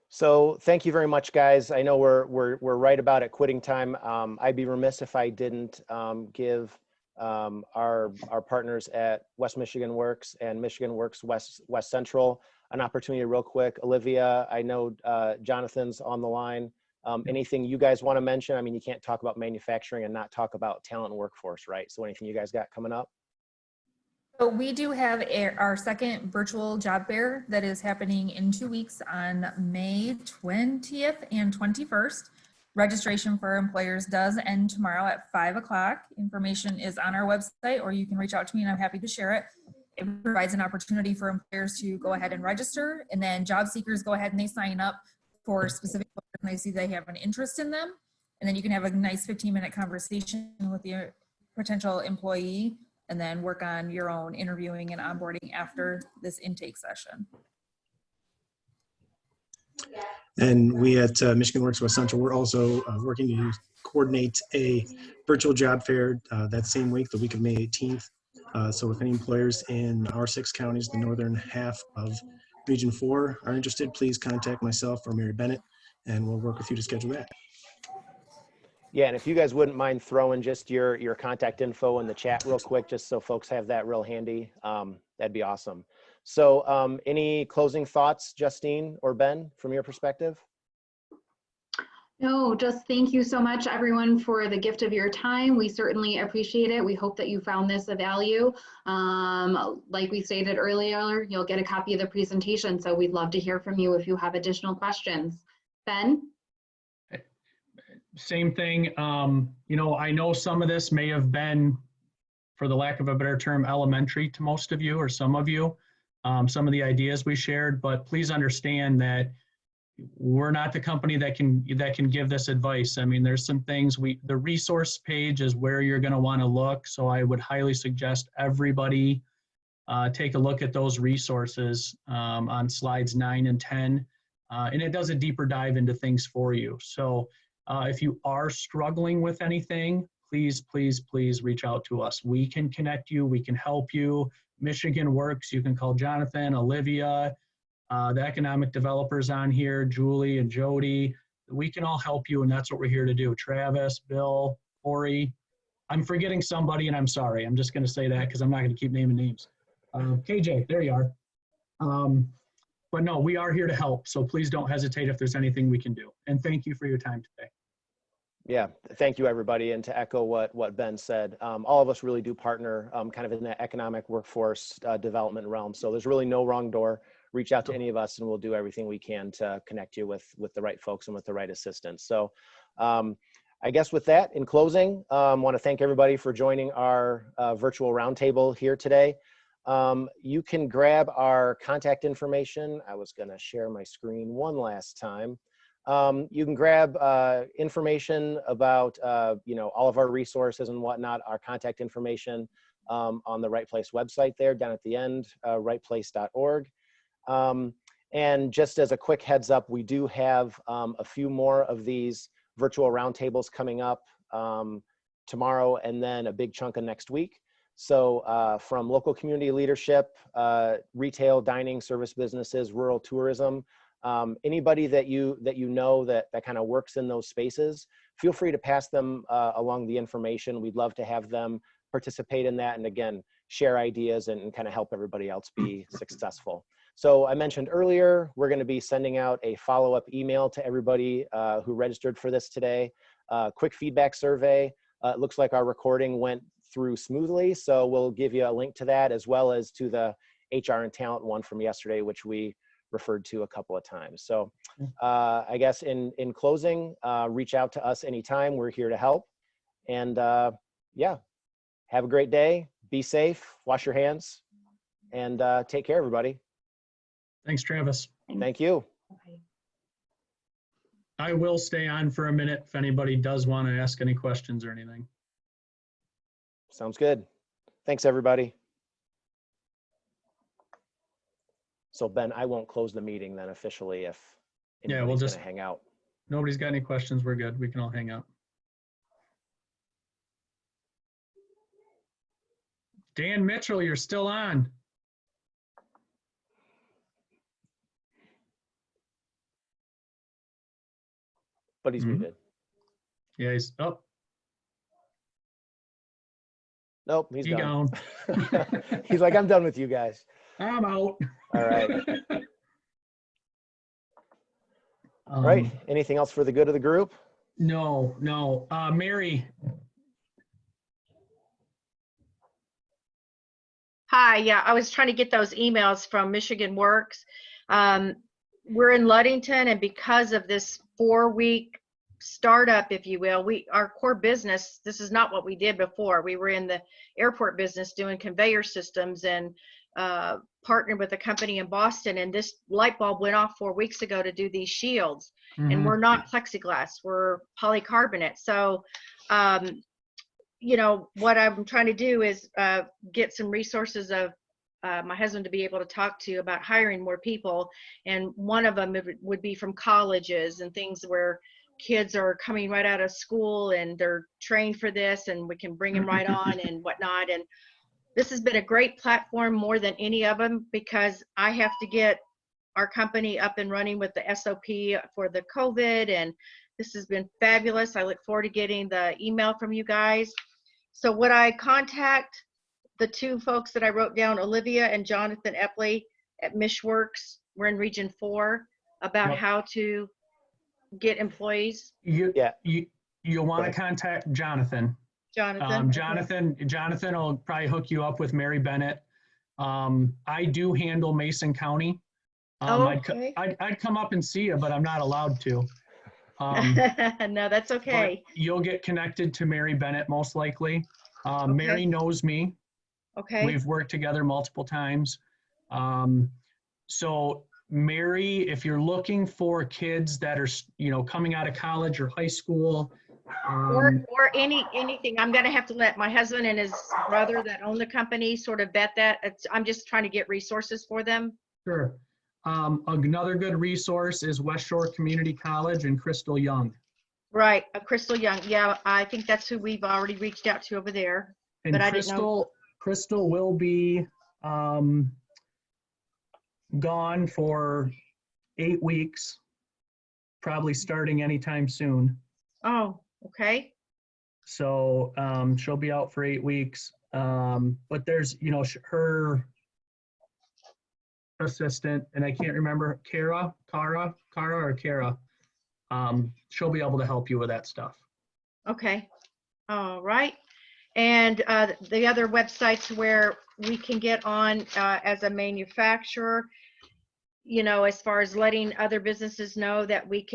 Speaker 1: So thank you very much, guys. I know we're right about at quitting time. I'd be remiss if I didn't give our partners at West Michigan Works and Michigan Works West Central an opportunity real quick. Olivia, I know Jonathan's on the line. Anything you guys want to mention? I mean, you can't talk about manufacturing and not talk about talent and workforce, right? So anything you guys got coming up?
Speaker 10: So we do have our second virtual job fair that is happening in 2 weeks on May 20th and 21st. Registration for employers does end tomorrow at 5 o'clock. Information is on our website, or you can reach out to me and I'm happy to share it. It provides an opportunity for employers to go ahead and register, and then job seekers go ahead and they sign up for specific and they see they have an interest in them. And then you can have a nice 15-minute conversation with your potential employee and then work on your own interviewing and onboarding after this intake session.
Speaker 15: And we at Michigan Works West Central, we're also working to coordinate a virtual job fair that same week, the week of May 18th. So if any employers in our 6 counties, the northern half of Region 4 are interested, please contact myself or Mary Bennett, and we'll work with you to schedule that.
Speaker 1: Yeah, and if you guys wouldn't mind throwing just your contact info in the chat real quick, just so folks have that real handy, that'd be awesome. So any closing thoughts, Justine or Ben, from your perspective?
Speaker 7: No, just thank you so much, everyone, for the gift of your time. We certainly appreciate it. We hope that you found this of value. Like we stated earlier, you'll get a copy of the presentation, so we'd love to hear from you if you have additional questions. Ben?
Speaker 2: Same thing. You know, I know some of this may have been, for the lack of a better term, elementary to most of you or some of you, some of the ideas we shared, but please understand that we're not the company that can give this advice. I mean, there's some things the resource page is where you're going to want to look. So I would highly suggest everybody take a look at those resources on slides 9 and 10. And it does a deeper dive into things for you. So if you are struggling with anything, please, please, please reach out to us. We can connect you. We can help you. Michigan Works. You can call Jonathan, Olivia, the economic developers on here, Julie and Jody. We can all help you, and that's what we're here to do. Travis, Bill, Ori. I'm forgetting somebody, and I'm sorry. I'm just going to say that because I'm not going to keep naming names. KJ, there you are. But no, we are here to help, so please don't hesitate if there's anything we can do. And thank you for your time today.
Speaker 1: Yeah, thank you, everybody. And to echo what Ben said, all of us really do partner kind of in the economic workforce development realm. So there's really no wrong door. Reach out to any of us and we'll do everything we can to connect you with the right folks and with the right assistance. So I guess with that, in closing, I want to thank everybody for joining our virtual roundtable here today. You can grab our contact information. I was going to share my screen one last time. You can grab information about all of our resources and whatnot, our contact information on the Right Place website there down at the end, rightplace.org. And just as a quick heads up, we do have a few more of these virtual roundtables coming up tomorrow and then a big chunk of next week. So from local community leadership, retail, dining, service businesses, rural tourism, anybody that you know that kind of works in those spaces, feel free to pass them along the information. We'd love to have them participate in that and again, share ideas and kind of help everybody else be successful. So I mentioned earlier, we're going to be sending out a follow-up email to everybody who registered for this today. Quick feedback survey. It looks like our recording went through smoothly, so we'll give you a link to that as well as to the HR and talent one from yesterday, which we referred to a couple of times. So I guess in closing, reach out to us anytime. We're here to help. And yeah, have a great day. Be safe, wash your hands, and take care, everybody.
Speaker 2: Thanks, Travis.
Speaker 1: Thank you.
Speaker 2: I will stay on for a minute if anybody does want to ask any questions or anything.
Speaker 1: Sounds good. Thanks, everybody. So Ben, I won't close the meeting then officially if anybody's
Speaker 2: we'll just
Speaker 1: gonna hang out.
Speaker 2: Nobody's got any questions. We're good. We can all hang out. Dan Mitchell, you're still on.
Speaker 1: But he's muted.
Speaker 2: Yeah, he's up.
Speaker 1: Nope, he's
Speaker 2: gone.
Speaker 1: He's like, I'm done with you guys.
Speaker 2: I'm out.
Speaker 1: All right. All right. Anything else for the good of the group?
Speaker 2: No. Mary.
Speaker 14: Hi, yeah, I was trying to get those emails from Michigan Works. We're in Ludington, and because of this 4-week startup, if you will, our core business, this is not what we did before. We were in the airport business doing conveyor systems and partnered with a company in Boston, and this light bulb went off 4 weeks ago to do these shields. And we're not plexiglass, we're polycarbonate. So what I'm trying to do is get some resources of my husband to be able to talk to about hiring more people, and one of them would be from colleges and things where kids are coming right out of school and they're trained for this, and we can bring them right on and whatnot. And this has been a great platform more than any of them, because I have to get our company up and running with the SOP for the COVID, and this has been fabulous. I look forward to getting the email from you guys. So would I contact the two folks that I wrote down, Olivia and Jonathan Epley, at MishWorks. We're in Region 4 about
Speaker 2: Yep.
Speaker 14: how to get employees.
Speaker 2: You'll want to
Speaker 1: ahead.
Speaker 2: contact Jonathan.
Speaker 14: Jonathan.
Speaker 2: Jonathan will probably hook you up with Mary Bennett. I do handle Mason County.
Speaker 14: Okay.
Speaker 2: I'd come up and see you, but I'm not allowed to.
Speaker 14: No, that's okay.
Speaker 2: But you'll get connected to Mary Bennett most likely.
Speaker 14: Okay.
Speaker 2: Mary knows me.
Speaker 14: Okay.
Speaker 2: We've worked together multiple times. So Mary, if you're looking for kids that are, coming out of college or high school,
Speaker 14: or anything, I'm gonna have to let my husband and his brother that own the company sort of vet that. I'm just trying to get resources for them.
Speaker 2: sure. Another good resource is West Shore Community College and Crystal Young.
Speaker 14: Right, Crystal Young. Yeah, I think that's who we've already reached out to over there.
Speaker 2: And
Speaker 14: But I didn't know.
Speaker 2: Crystal will be gone for 8 weeks, probably starting anytime soon.
Speaker 14: Oh, okay.
Speaker 2: So she'll be out for 8 weeks. But there's, her assistant, and I can't remember, Kara. She'll be able to help you with that stuff.
Speaker 14: Okay. All right. And the other websites where we can get on as a manufacturer, as far as letting other businesses know that we can